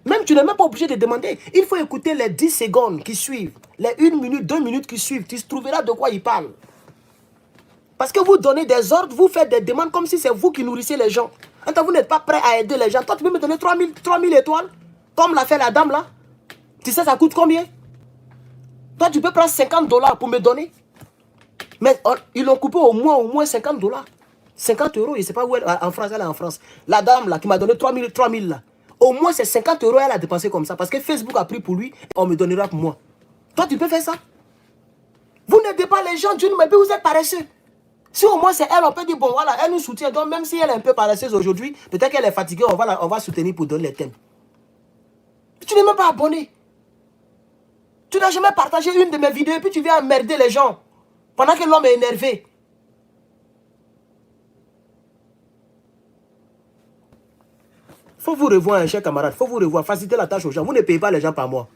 Même tu n'es même pas obligé de demander. Il faut écouter les 10 secondes qui suivent. Les 1 minute, 2 minutes qui suivent. Tu trouveras de quoi il parle. Parce que vous donnez des ordres, vous faites des demandes comme si c'est vous qui nourrissez les gens. Attends, vous n'êtes pas prêt à aider les gens. Toi, tu peux me donner 3000 étoiles, comme l'a fait la dame là. Tu sais, ça coûte combien? Toi, tu peux prendre 50 $ pour me donner. Mais ils l'ont coupé au moins 50 $. 50 €, je ne sais pas où elle est. En France, elle est en France. La dame là, qui m'a donné 3000 là. Au moins, c'est 50 € elle a dépensé comme ça. Parce que Facebook a pris pour lui, on me donnera pour moi. Toi, tu peux faire ça? Vous n'aidez pas les gens d'une, mais vous êtes paresseux. Si au moins c'est elle, on peut dire, bon voilà, elle nous soutient. Donc même si elle est un peu paresseuse aujourd'hui, peut-être qu'elle est fatiguée, on va soutenir pour donner les thèmes. Tu n'es même pas abonné. Tu n'as jamais partagé une de mes vidéos et puis tu viens emmerder les gens. Pendant que l'homme est énervé. Faut vous revoir, cher camarade. Faut vous revoir. Faciliter la tâche aux gens. Vous ne payez pas les gens par mois.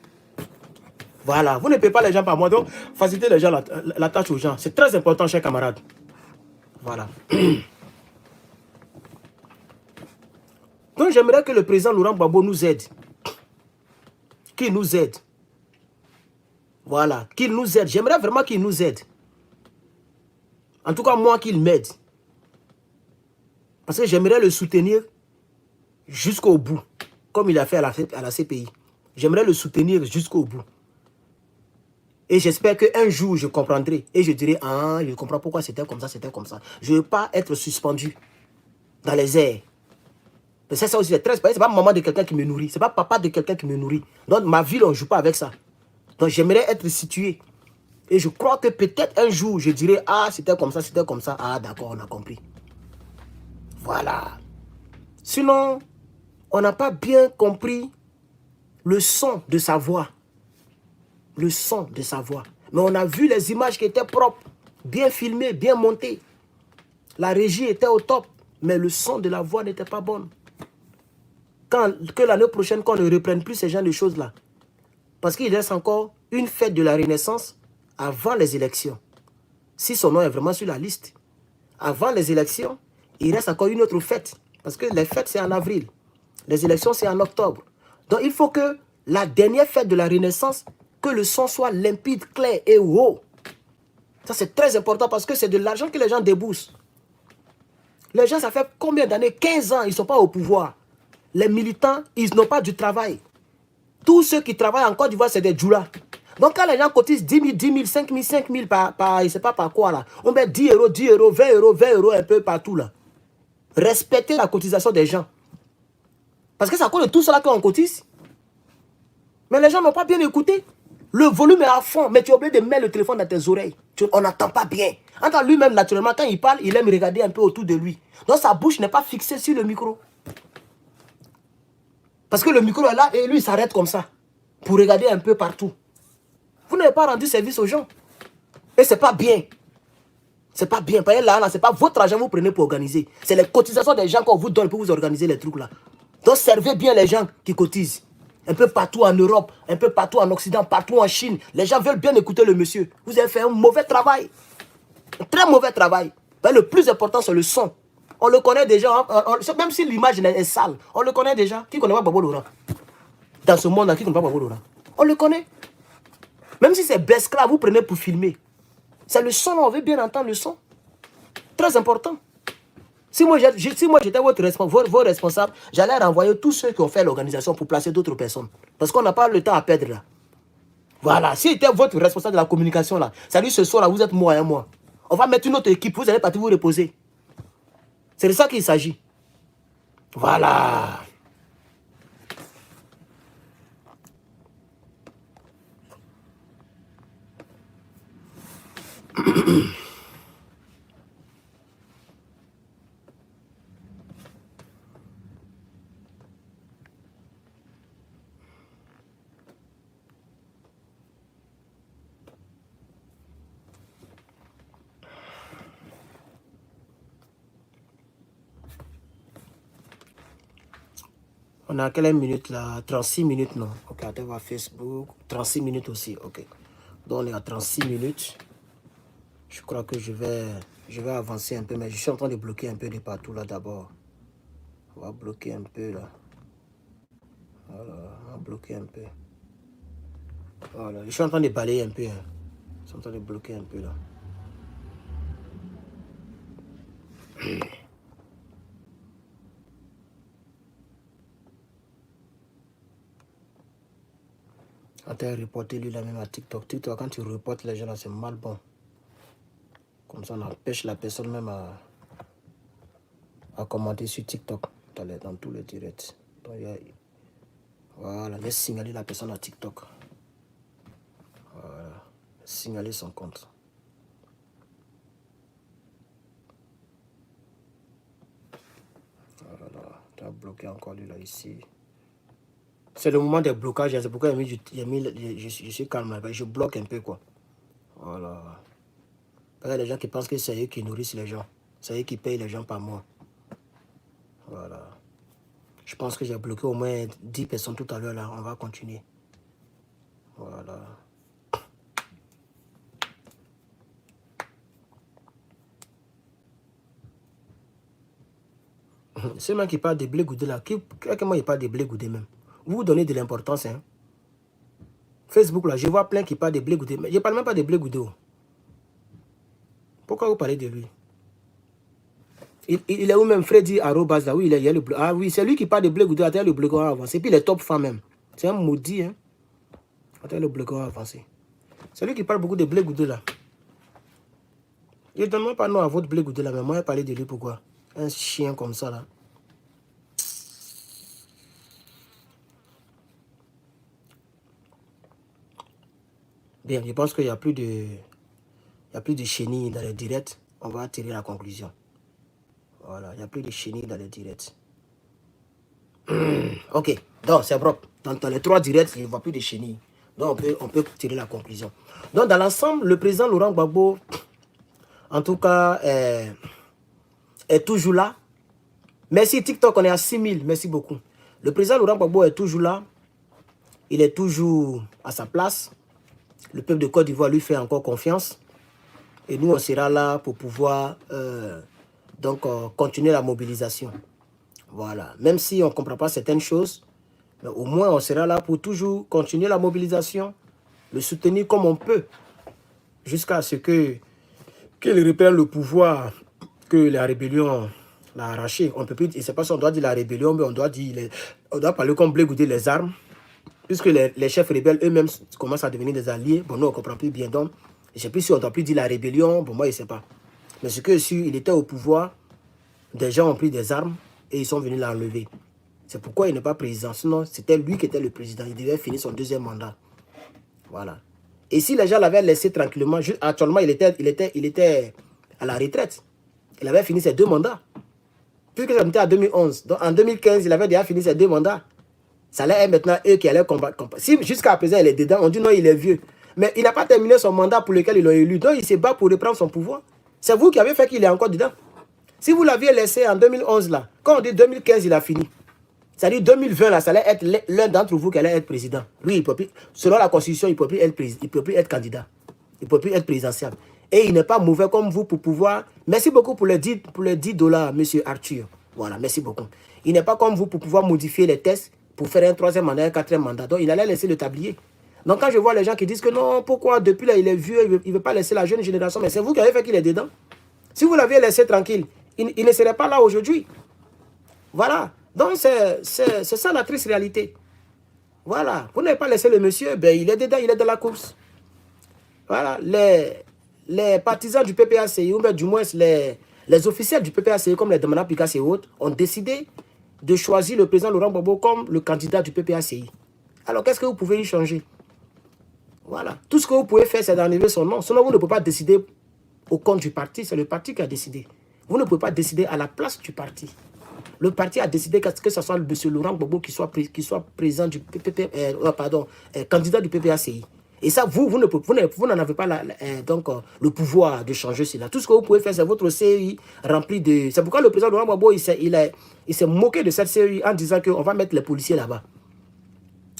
Voilà. Vous ne payez pas les gens par mois. Donc, faciliter les gens la tâche aux gens. C'est très important, cher camarade. Voilà. Donc, j'aimerais que le président Laurent Gbagbo nous aide. Qu'il nous aide. Voilà. Qu'il nous aide. J'aimerais vraiment qu'il nous aide. En tout cas, moi, qu'il m'aide. Parce que j'aimerais le soutenir jusqu'au bout, comme il a fait à la CPI. J'aimerais le soutenir jusqu'au bout. Et j'espère qu'un jour, je comprendrai. Et je dirai, ah, je comprends pourquoi c'était comme ça, c'était comme ça. Je ne veux pas être suspendu dans les airs. C'est ça aussi, c'est pas maman de quelqu'un qui me nourrit. C'est pas papa de quelqu'un qui me nourrit. Donc, ma vie, on ne joue pas avec ça. Donc, j'aimerais être situé. Et je crois que peut-être un jour, je dirai, ah, c'était comme ça, c'était comme ça. Ah, d'accord, on a compris. Voilà. Sinon, on n'a pas bien compris le son de sa voix. Le son de sa voix. Mais on a vu les images qui étaient propres, bien filmées, bien montées. La régie était au top, mais le son de la voix n'était pas bon. Que l'année prochaine, qu'on ne reprenne plus ces genres de choses-là. Parce qu'il reste encore une fête de la Renaissance avant les élections. Si son nom est vraiment sur la liste. Avant les élections, il reste encore une autre fête. Parce que les fêtes, c'est en avril. Les élections, c'est en octobre. Donc, il faut que la dernière fête de la Renaissance, que le son soit limpide, clair et haut. Ça, c'est très important parce que c'est de l'argent que les gens déboursent. Les gens, ça fait combien d'années? 15 ans, ils ne sont pas au pouvoir. Les militants, ils n'ont pas du travail. Tous ceux qui travaillent en Côte d'Ivoire, c'est des djoulas. Donc, quand les gens cotisent 10 000, 10 000, 5 000, 5 000 je ne sais pas par quoi, là. On met 10 €, 10 €, 20 €, 20 € un peu partout, là. Respectez la cotisation des gens. Parce que c'est à cause de tout cela qu'on cotise. Mais les gens n'ont pas bien écouté. Le volume est à fond, mais tu es obligé de mettre le téléphone dans tes oreilles. On n'entend pas bien. Entend lui-même, naturellement, quand il parle, il aime regarder un peu autour de lui. Donc sa bouche n'est pas fixée sur le micro. Parce que le micro est là et lui, il s'arrête comme ça. Pour regarder un peu partout. Vous n'avez pas rendu service aux gens. Et c'est pas bien. C'est pas bien. Parce que là, c'est pas votre argent que vous prenez pour organiser. C'est les cotisations des gens qu'on vous donne pour vous organiser les trucs là. Donc servez bien les gens qui cotisent. Un peu partout en Europe, un peu partout en Occident, partout en Chine. Les gens veulent bien écouter le monsieur. Vous avez fait un mauvais travail. Un très mauvais travail. Mais le plus important, c'est le son. On le connaît déjà. Même si l'image est sale, on le connaît déjà. Qui connaît pas Bobo Laurent? Dans ce monde-là, qui connaît pas Bobo Laurent? On le connaît. Même si c'est Bescra, vous prenez pour filmer. C'est le son, on veut bien entendre le son. Très important. Si moi j'étais vos responsables, j'allais renvoyer tous ceux qui ont fait l'organisation pour placer d'autres personnes. Parce qu'on n'a pas le temps à perdre là. Voilà, si c'était votre responsable de la communication là, ça dit ce soir là, vous êtes moi et moi. On va mettre une autre équipe, vous allez partir vous reposer. C'est de ça qu'il s'agit. Voilà. On a quelle minute là? 36 minutes, non? Ok, attends, on va Facebook. 36 minutes aussi, ok. Donc on est à 36 minutes. Je crois que je vais avancer un peu, mais je suis en train de bloquer un peu de partout là d'abord. On va bloquer un peu là. Voilà, on va bloquer un peu. Voilà, je suis en train de balayer un peu. Hein. Je suis en train de bloquer un peu là. Attends, reporter lui là même à TikTok. TikTok, quand tu reportes les gens là, c'est mal bon. Comme ça, on empêche la personne même à commenter sur TikTok dans tous les directs. Donc, voilà, laisse signaler la personne à TikTok. Voilà, signaler son compte. Voilà, tu as bloqué encore lui là ici. C'est le moment des blocages, c'est pourquoi je suis calme, je bloque un peu quoi. Voilà. Il y a des gens qui pensent que c'est eux qui nourrissent les gens. C'est eux qui payent les gens par mois. Voilà. Je pense que j'ai bloqué au moins 10 personnes tout à l'heure là. On va continuer. Voilà. Ceux qui parlent de blé goudé là, quelqu'un il parle de blé goudé même. Vous vous donnez de l'importance. Hein. Facebook là, je vois plein qui parlent de blé goudé. Mais je ne parle même pas de blé goudé. Pourquoi vous parlez de lui? Il est où même Freddy Arobas là? Oui, il y a le blé. Ah oui, c'est lui qui parle de blé goudé. Attends, le blé goudé avancé. Puis il est top fan même. C'est un maudit. Hein. Attends, le blé goudé avancé. C'est lui qui parle beaucoup de blé goudé là. Il ne donne pas nom à votre blé goudé là. Mais moi, j'ai parlé de lui pourquoi? Un chien comme ça là. Bien, je pense qu'il n'y a plus de chenilles dans les directs. On va tirer la conclusion. Voilà, il n'y a plus de chenilles dans les directs. Ok, donc c'est propre. Dans les 3 directs, il ne voit plus de chenilles. Donc on peut tirer la conclusion. Donc dans l'ensemble, le président Laurent Gbagbo, en tout cas, est toujours là. Merci TikTok, on est à 6000. Merci beaucoup. Le président Laurent Gbagbo est toujours là. Il est toujours à sa place. Le peuple de Côte d'Ivoire lui fait encore confiance. Et nous, on sera là pour pouvoir continuer la mobilisation. Voilà. Même si on ne comprend pas certaines choses, mais au moins on sera là pour toujours continuer la mobilisation, le soutenir comme on peut, jusqu'à ce qu'il reprenne le pouvoir que la rébellion l'a arraché. On peut plus, c'est pas si on doit dire la rébellion, mais on doit parler comme Blé Goudé les armes, puisque les chefs rebelles eux-mêmes commencent à devenir des alliés. Bon, nous on ne comprend plus bien, donc je ne sais plus si on ne doit plus dire la rébellion, bon moi je ne sais pas. Mais ce que si il était au pouvoir, des gens ont pris des armes et ils sont venus l'enlever. C'est pourquoi il n'est pas président. Sinon, c'était lui qui était le président. Il devait finir son 2e mandat. Voilà. Et si les gens l'avaient laissé tranquillement, actuellement, il était à la retraite. Il avait fini ses 2 mandats. Puisque ça était en 2011. Donc en 2015, il avait déjà fini ses 2 mandats. Ça allait être maintenant eux qui allaient combattre. Si jusqu'à présent, il est dedans, on dit non, il est vieux. Mais il n'a pas terminé son mandat pour lequel ils l'ont élu. Donc il se bat pour reprendre son pouvoir. C'est vous qui avez fait qu'il est encore dedans. Si vous l'aviez laissé en 2011, là, quand on dit 2015, il a fini. C'est-à-dire 2020, là, ça allait être l'un d'entre vous qui allait être président. Lui, il peut plus, selon la Constitution, il ne peut plus être président, il peut plus être candidat. Il ne peut plus être présidentiel. Et il n'est pas mauvais comme vous pour pouvoir... Merci beaucoup pour les 10 $, monsieur Arthur. Voilà, merci beaucoup. Il n'est pas comme vous pour pouvoir modifier les tests pour faire un 3e mandat, un 4e mandat. Donc, il allait laisser le tablier. Donc, quand je vois les gens qui disent que non, pourquoi depuis là, il est vieux, il ne veut pas laisser la jeune génération, mais c'est vous qui avez fait qu'il est dedans. Si vous l'aviez laissé tranquille, il ne serait pas là aujourd'hui. Voilà. Donc, c'est ça la triste réalité. Voilà. Vous n'avez pas laissé le monsieur, ben, il est dedans, il est dans la course. Voilà. Les partisans du PPACI, ou bien du moins les officiels du PPACI, comme les Demana Picasso et autres, ont décidé de choisir le président Laurent Gbagbo comme le candidat du PPACI. Alors, qu'est-ce que vous pouvez y changer? Voilà. Tout ce que vous pouvez faire, c'est d'enlever son nom. Sinon, vous ne pouvez pas décider au compte du parti. C'est le parti qui a décidé. Vous ne pouvez pas décider à la place du parti. Le parti a décidé que ce soit le monsieur Laurent Gbagbo qui soit président du candidat du PPACI. Et ça, vous n'en avez pas le pouvoir de changer cela. Tout ce que vous pouvez faire, c'est votre CEI rempli de... C'est pourquoi le président Laurent Gbagbo, il s'est moqué de cette CEI en disant qu'on va mettre les policiers là-bas.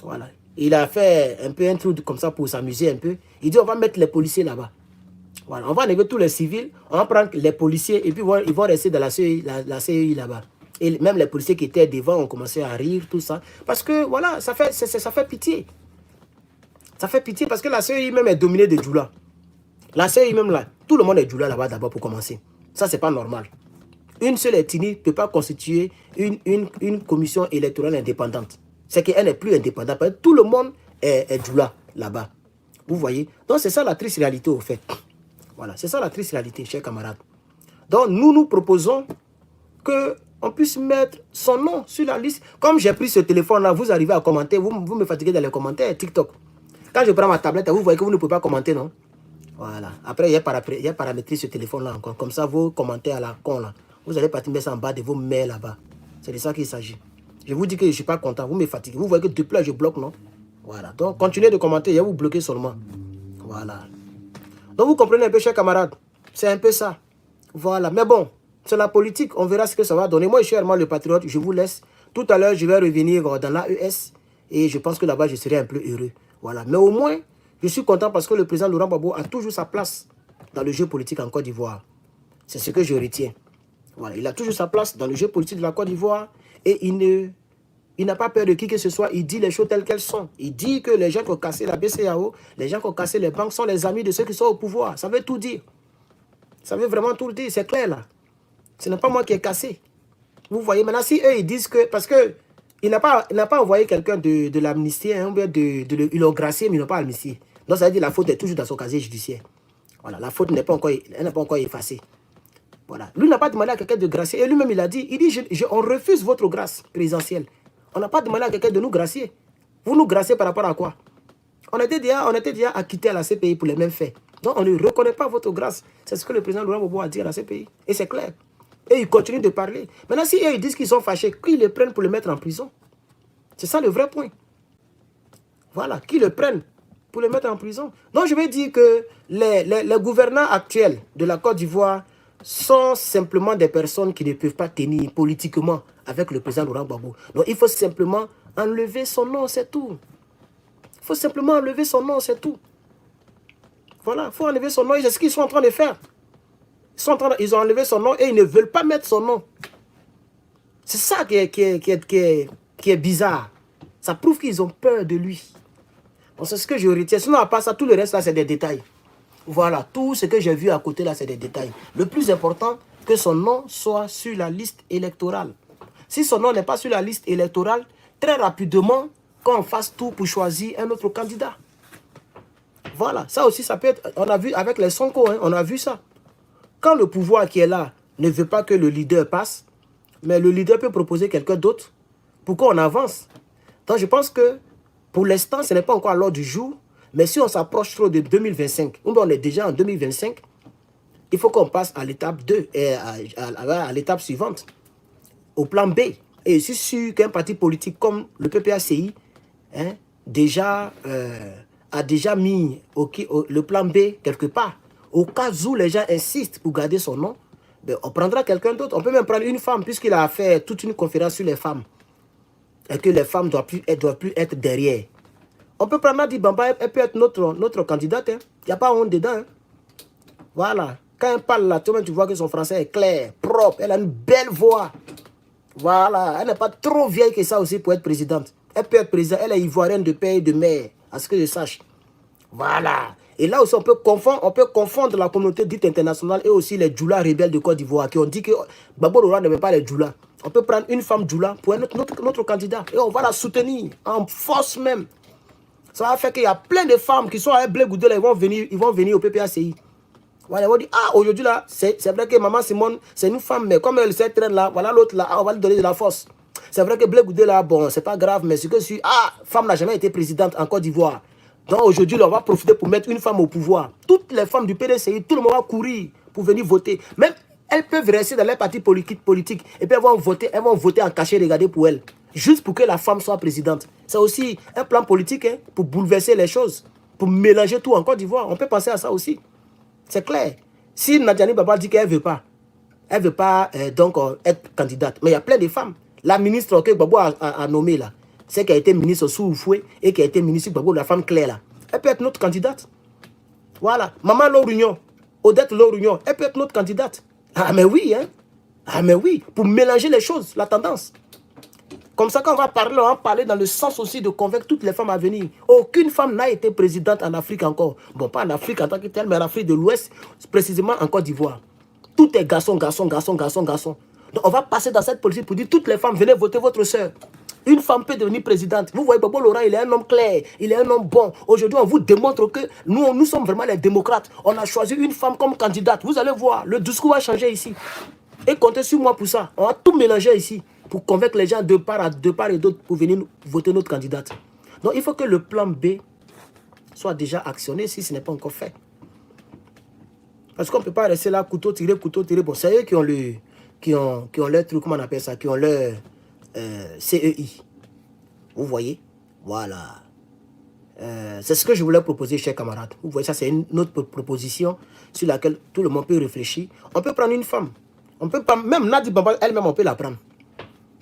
Voilà. Il a fait un peu un truc comme ça pour s'amuser un peu. Il dit on va mettre les policiers là-bas. Voilà. On va enlever tous les civils, on va prendre les policiers et puis ils vont rester dans la CEI là-bas. Et même les policiers qui étaient devant ont commencé à rire, tout ça. Parce que voilà, ça fait pitié. Ça fait pitié parce que la CEI même est dominée de Djoula. La CEI même là, tout le monde est Djoula là-bas d'abord pour commencer. Ça, c'est pas normal. Une seule ethnie ne peut pas constituer une commission électorale indépendante. C'est qu'elle n'est plus indépendante. Parce que tout le monde est Djoula là-bas. Vous voyez? Donc, c'est ça la triste réalité au fait. Voilà, c'est ça la triste réalité, chers camarades. Donc, nous proposons qu'on puisse mettre son nom sur la liste. Comme j'ai pris ce téléphone-là, vous arrivez à commenter, vous me fatiguez dans les commentaires, TikTok. Quand je prends ma tablette, vous voyez que vous ne pouvez pas commenter, non? Voilà. Après, il y a paramétré ce téléphone-là encore. Comme ça, vous commentez à la con, là. Vous allez partir mettre ça en bas de vos mails là-bas. C'est de ça qu'il s'agit. Je vous dis que je ne suis pas content. Vous me fatiguez. Vous voyez que depuis là, je bloque, non? Voilà. Donc, continuez de commenter. Il y a vous bloquer seulement. Voilà. Donc, vous comprenez un peu, chers camarades. C'est un peu ça. Voilà. Mais bon, c'est la politique. On verra ce que ça va donner. Moi, je suis vraiment le patriote. Je vous laisse. Tout à l'heure, je vais revenir dans l'AES. Et je pense que là-bas, je serai un peu heureux. Voilà. Mais au moins, je suis content parce que le président Laurent Gbagbo a toujours sa place dans le jeu politique en Côte d'Ivoire. C'est ce que je retiens. Voilà. Il a toujours sa place dans le jeu politique de la Côte d'Ivoire. Et il n'a pas peur de qui que ce soit. Il dit les choses telles qu'elles sont. Il dit que les gens qui ont cassé la BCAO, les gens qui ont cassé les banques sont les amis de ceux qui sont au pouvoir. Ça veut tout dire. Ça veut vraiment tout dire. C'est clair là. Ce n'est pas moi qui ai cassé. Vous voyez, maintenant, si eux, ils disent que... Parce que il n'a pas envoyé quelqu'un de l'amnistie, hein, ils l'ont gracié, mais ils n'ont pas amnistié. Donc, ça veut dire que la faute est toujours dans son casier judiciaire. Voilà, la faute n'est pas encore effacée. Voilà. Lui n'a pas demandé à quelqu'un de gracier. Et lui-même, il a dit, on refuse votre grâce présidentielle. On n'a pas demandé à quelqu'un de nous gracier. Vous nous graciez par rapport à quoi? On était déjà acquittés à la CPI pour les mêmes faits. Donc, on ne reconnaît pas votre grâce. C'est ce que le président Laurent Gbagbo a dit à la CPI. Et c'est clair. Et ils continuent de parler. Maintenant, si eux, ils disent qu'ils sont fâchés, qu'ils le prennent pour le mettre en prison. C'est ça le vrai point. Voilà, qu'ils le prennent pour le mettre en prison. Donc, je vais dire que les gouvernants actuels de la Côte d'Ivoire sont simplement des personnes qui ne peuvent pas tenir politiquement avec le président Laurent Gbagbo. Donc, il faut simplement enlever son nom, c'est tout. Il faut simplement enlever son nom, c'est tout. Voilà, il faut enlever son nom. Et c'est ce qu'ils sont en train de faire. Ils ont enlevé son nom et ils ne veulent pas mettre son nom. C'est ça qui est bizarre. Ça prouve qu'ils ont peur de lui. Bon, c'est ce que je retiens. Sinon, à part ça, tout le reste, là, c'est des détails. Voilà, tout ce que j'ai vu à côté, là, c'est des détails. Le plus important, que son nom soit sur la liste électorale. Si son nom n'est pas sur la liste électorale, très rapidement, qu'on fasse tout pour choisir un autre candidat. Voilà, ça aussi, ça peut être... On a vu avec les Sonko, hein, on a vu ça. Quand le pouvoir qui est là ne veut pas que le leader passe, mais le leader peut proposer quelqu'un d'autre, pourquoi on avance? Donc je pense que pour l'instant, ce n'est pas encore à l'ordre du jour. Mais si on s'approche trop de 2025, on est déjà en 2025, il faut qu'on passe à l'étape 2, et à l'étape suivante, au plan B. Et je suis sûr qu'un parti politique comme le PPACI hein, a déjà mis le plan B quelque part. Au cas où les gens insistent pour garder son nom, ben, on prendra quelqu'un d'autre. On peut même prendre une femme, puisqu'il a fait toute une conférence sur les femmes. Et que les femmes ne doivent plus être derrière. On peut prendre Nadi Bamba, elle peut être notre candidate. Il n'y a pas honte dedans. Hein. Voilà. Quand elle parle là, tu vois que son français est clair, propre. Elle a une belle voix. Voilà. Elle n'est pas trop vieille que ça aussi pour être présidente. Elle peut être présidente. Elle est ivoirienne de père et de mère, à ce que je sache. Voilà. Et là aussi, on peut confondre la communauté dite internationale et aussi les djoulas rebelles de Côte d'Ivoire qui ont dit que Gbagbo Laurent n'aimait pas les djoulas. On peut prendre une femme djoula pour être notre candidat et on va la soutenir en force même. Ça va faire qu'il y a plein de femmes qui sont à Blé Goudé, ils vont venir au PPACI. Voilà, ils vont dire, ah, aujourd'hui là, c'est vrai que Maman Simone, c'est une femme, mais comme elle s'est traîne là, voilà l'autre là, on va lui donner de la force. C'est vrai que Blé Goudé là, bon, c'est pas grave, mais ce que je suis, ah, femme n'a jamais été présidente en Côte d'Ivoire. Donc aujourd'hui, on va profiter pour mettre une femme au pouvoir. Toutes les femmes du PDCI, tout le monde va courir pour venir voter. Même elles peuvent rester dans les partis politiques et puis elles vont voter en cachet, regarder pour elles. Juste pour que la femme soit présidente. C'est aussi un plan politique hein, pour bouleverser les choses, pour mélanger tout en Côte d'Ivoire. On peut penser à ça aussi. C'est clair. Si Nadiani Baba dit qu'elle ne veut pas donc être candidate, mais il y a plein de femmes. La ministre que Gbagbo a nommée là, c'est qui a été ministre sous Oufoué et qui a été ministre Gbagbo, la femme Claire là. Elle peut être notre candidate. Voilà. Maman Laurugnon, Odette Laurugnon, elle peut être notre candidate. Ah mais oui, hein. Ah mais oui, pour mélanger les choses, la tendance. Comme ça, quand on va parler dans le sens aussi de convaincre toutes les femmes à venir. Aucune femme n'a été présidente en Afrique encore. Bon, pas en Afrique en tant que telle, mais en Afrique de l'Ouest, précisément en Côte d'Ivoire. Tout est garçon, garçon, garçon, garçon, garçon. Donc on va passer dans cette politique pour dire toutes les femmes, venez voter votre soeur. Une femme peut devenir présidente. Vous voyez, Gbagbo Laurent, il est un homme clair, il est un homme bon. Aujourd'hui, on vous démontre que nous sommes vraiment les démocrates. On a choisi une femme comme candidate. Vous allez voir, le discours va changer ici. Et comptez sur moi pour ça. On va tout mélanger ici pour convaincre les gens de part et d'autre pour venir voter notre candidate. Donc, il faut que le plan B soit déjà actionné si ce n'est pas encore fait. Parce qu'on ne peut pas rester là, couteau tiré. Bon, c'est eux qui ont leur truc, comment on appelle ça, qui ont leur CEI. Vous voyez? Voilà. C'est ce que je voulais proposer, chers camarades. Vous voyez, ça, c'est une autre proposition sur laquelle tout le monde peut réfléchir. On peut prendre une femme. On peut pas, même Nadi Bamba, elle-même, on peut la prendre.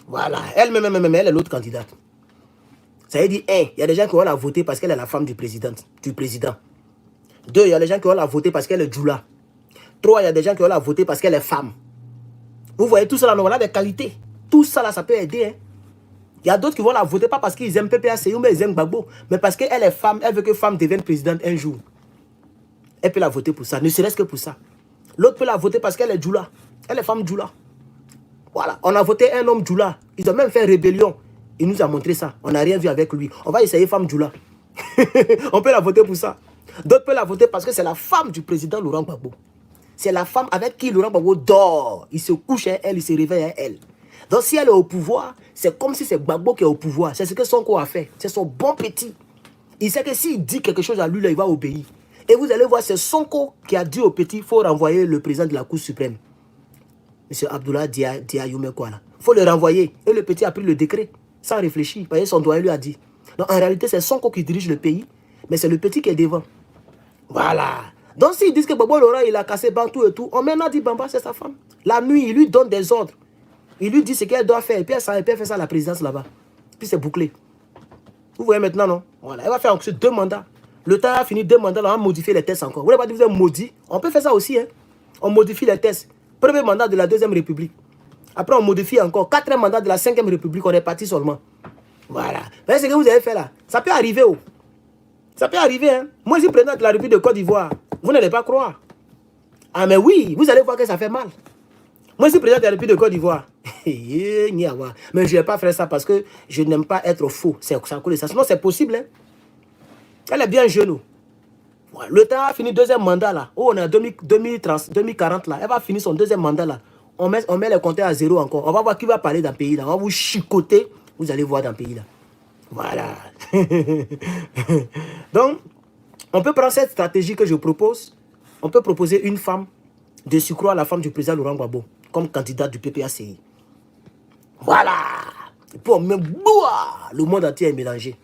Voilà. Elle-même, elle est l'autre candidate. Ça veut dire, un, il y a des gens qui vont la voter parce qu'elle est la femme du président. Deux, il y a des gens qui vont la voter parce qu'elle est djoula. Trois, il y a des gens qui vont la voter parce qu'elle est femme. Vous voyez, tout ça là, on a des qualités. Tout ça là, ça peut aider. Hein. Il y a d'autres qui vont la voter pas parce qu'ils aiment PPACI ou ils aiment Gbagbo, mais parce qu'elle est femme, elle veut que femme devienne présidente un jour. Elle peut la voter pour ça, ne serait-ce que pour ça. L'autre peut la voter parce qu'elle est djoula. Elle est femme djoula. Voilà, on a voté un homme djoula. Ils ont même fait rébellion. Il nous a montré ça. On n'a rien vu avec lui. On va essayer femme djoula. On peut la voter pour ça. D'autres peuvent la voter parce que c'est la femme du président Laurent Gbagbo. C'est la femme avec qui Laurent Gbagbo dort. Il se couche à elle, il se réveille à elle. Donc si elle est au pouvoir, c'est comme si c'est Gbagbo qui est au pouvoir. C'est ce que Sonko a fait. C'est son bon petit. Il sait que s'il dit quelque chose à lui, là, il va obéir. Et vous allez voir, c'est Sonko qui a dit au petit, il faut renvoyer le président de la Cour suprême. M. Abdoulaye Diayoumé quoi là. Il faut le renvoyer. Et le petit a pris le décret, sans réfléchir. Parce que son doyen lui a dit. Donc en réalité, c'est Sonko qui dirige le pays, mais c'est le petit qui est devant. Voilà. Donc s'ils disent que Gbagbo Laurent, il a cassé Bantou et tout, on met Nadi Bamba, c'est sa femme. La nuit, il lui donne des ordres. Il lui dit ce qu'elle doit faire. Et puis elle fait ça à la présidence là-bas. Puis c'est bouclé. Vous voyez maintenant, non? Voilà. Elle va faire encore 2 mandats. Le temps a fini 2 mandats, là, on va modifier les tests encore. Vous n'avez pas dit que vous êtes maudit? On peut faire ça aussi, hein? On modifie les tests. Premier mandat de la 2e République. Après, on modifie encore. 4e mandat de la 5e République. On est parti seulement. Voilà. Vous voyez ce que vous avez fait là? Ça peut arriver. Oh. Ça peut arriver. Hein? Moi, je suis président de la République de Côte d'Ivoire. Vous n'allez pas croire. Ah, mais oui, vous allez voir que ça fait mal. Moi, je suis président de la République de Côte d'Ivoire. Mais je ne vais pas faire ça parce que je n'aime pas être faux. C'est ça. Sinon, c'est possible. Hein? Elle est bien jeune. Voilà. Le temps a fini 2e mandat là. Oh, on est en 2040 là. Elle va finir son 2e mandat là. On met les compteurs à 0 encore. On va voir qui va parler dans le pays là. On va vous chicoter. Vous allez voir dans le pays là. Voilà. Donc, On peut prendre cette stratégie que je propose. On peut proposer une femme de surcroît, la femme du président Laurent Gbagbo, comme candidate du PPACI. Voilà. Et puis on met le monde entier est mélangé.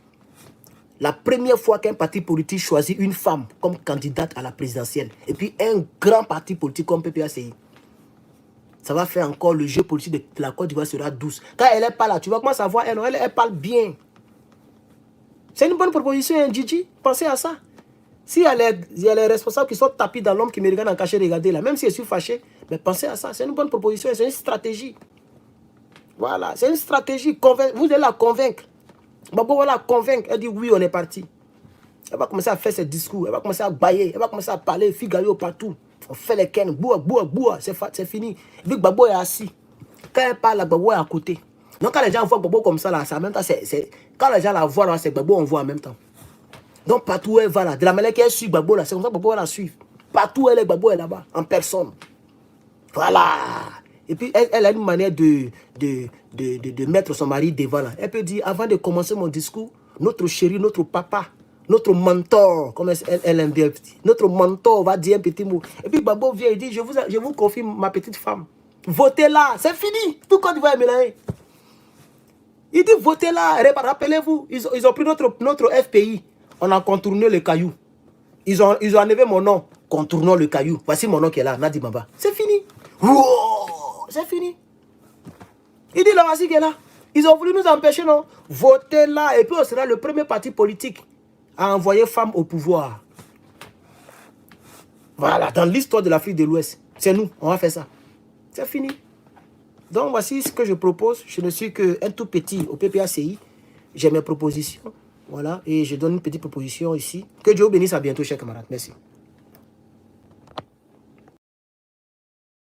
La première fois qu'un parti politique choisit une femme comme candidate à la présidentielle, et puis un grand parti politique comme PPACI, ça va faire encore le jeu politique de la Côte d'Ivoire sera douce. Quand elle n'est pas là, tu vas commencer à voir, elle parle bien. C'est une bonne proposition, hein, Gigi. Pensez à ça. Si il y a les responsables qui sont tapis dans l'homme qui me regardent en cachet, regardez là, même si je suis fâché, mais pensez à ça. C'est une bonne proposition, c'est une stratégie. Voilà, c'est une stratégie. Vous allez la convaincre. Gbagbo va la convaincre. Elle dit oui, on est parti. Elle va commencer à faire ses discours. Elle va commencer à bailler. Elle va commencer à parler. Figaro partout. On fait les ken. Boua, boua, boua. C'est fini. Et puis Gbagbo est assis. Quand elle parle, Gbagbo est à côté. Donc quand les gens voient Gbagbo comme ça, là, en même temps, quand les gens la voient, c'est Gbagbo, on voit en même temps. Donc partout où elle va là, de la manière qu'elle suit Gbagbo là, c'est comme ça que Gbagbo va la suivre. Partout où elle est, Gbagbo est là-bas, en personne. Voilà. Et puis elle a une manière de mettre son mari devant là. Elle peut dire, avant de commencer mon discours, notre chéri, notre papa, notre mentor, comme elle aime bien, notre mentor va dire un petit mot. Et puis Gbagbo vient et dit, je vous confie ma petite femme. Votez là, c'est fini. Tout Côte d'Ivoire est mélangé. Il dit, votez là. Rappelez-vous, ils ont pris notre FPI. On a contourné le caillou. Ils ont enlevé mon nom. Contournons le caillou. Voici mon nom qui est là, Nadi Baba. C'est fini. Wow, c'est fini. Il dit là, voici qui est là. Ils ont voulu nous empêcher, non? Votez là. Et puis on sera le premier parti politique à envoyer femmes au pouvoir. Voilà, dans l'histoire de l'Afrique de l'Ouest. C'est nous, on va faire ça. C'est fini. Donc voici ce que je propose. Je ne suis qu'un tout petit au PPACI. J'ai mes propositions. Voilà, et je donne une petite proposition ici. Que Dieu bénisse, à bientôt, chers camarades. Merci.